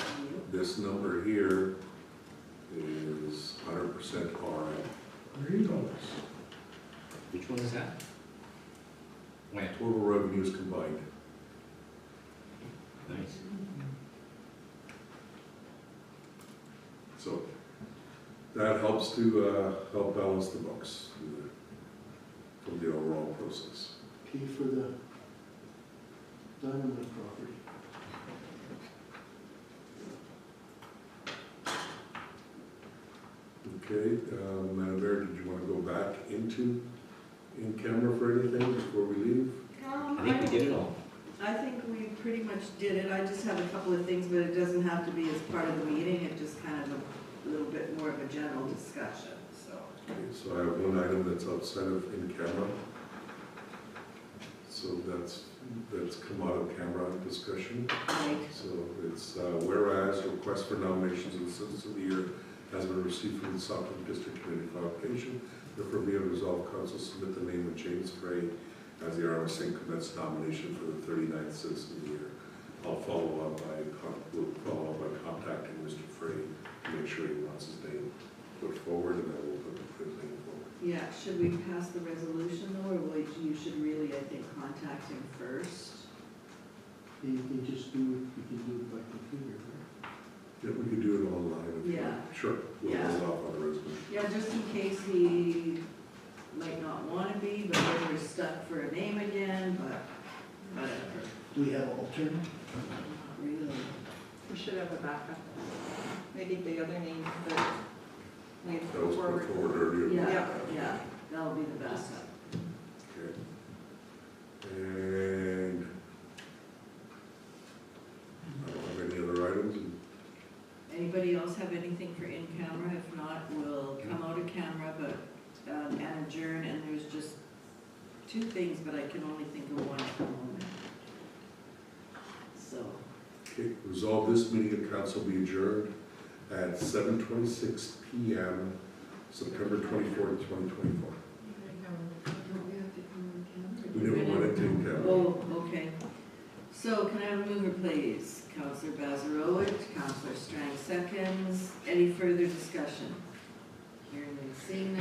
[SPEAKER 5] This number here is 100% RM.
[SPEAKER 6] Which one is that? When?
[SPEAKER 5] Total revenues combined.
[SPEAKER 6] Nice.
[SPEAKER 5] So that helps to help balance the books from the overall process.
[SPEAKER 13] Pay for the Dynamite property.
[SPEAKER 5] Okay, Madam Mayor, did you want to go back into in camera for anything before we leave?
[SPEAKER 6] I think we did it all.
[SPEAKER 3] I think we pretty much did it. I just have a couple of things, but it doesn't have to be as part of the meeting. It's just kind of a little bit more of a general discussion, so.
[SPEAKER 5] Okay, so I have one item that's outside of in camera. So that's come out of camera discussion.
[SPEAKER 3] Right.
[SPEAKER 5] So it's whereas request for nominations of the Citizens of the Year has been received from the Southland District Committee Foundation. Therefore, be it resolved, Council submit the name of James Frey as the RMS St. Clements nomination for the 39th Citizen of the Year. We'll follow up by contacting Mr. Frey to make sure he wants his name put forward, and then we'll put his name forward.
[SPEAKER 3] Yeah, should we pass the resolution though, or you should really, I think, contact him first?
[SPEAKER 13] You can just do it, you can do it by computer, right?
[SPEAKER 5] Yeah, we could do it online. If you
[SPEAKER 3] Yeah.
[SPEAKER 5] want. Sure. We'll
[SPEAKER 3] Yeah.
[SPEAKER 5] hold off on the resolution.
[SPEAKER 3] Yeah, just in case he might not want to be, but then we're stuck for a name again, but whatever.
[SPEAKER 13] Do we have an alternate?
[SPEAKER 3] Not really.
[SPEAKER 11] We should have a backup. Maybe the other name that we
[SPEAKER 5] That was put
[SPEAKER 11] forward.
[SPEAKER 5] forward earlier.
[SPEAKER 3] Yeah, yeah, that'll be the best.
[SPEAKER 5] Okay. And I don't have any other items.
[SPEAKER 3] Anybody else have anything for in camera? If not, we'll come out of camera, but, and adjourn, and there's just two things, but I can only think of one at the moment. So,
[SPEAKER 5] Okay, resolve this meeting of council be adjourned at 7:26 p.m., September 24th, 2024. We didn't want it to camera.
[SPEAKER 3] oh, okay. So can I have a mover, please? Councillor Bazarowitz, Councillor Strang seconds. Any further discussion? Hearing and seeing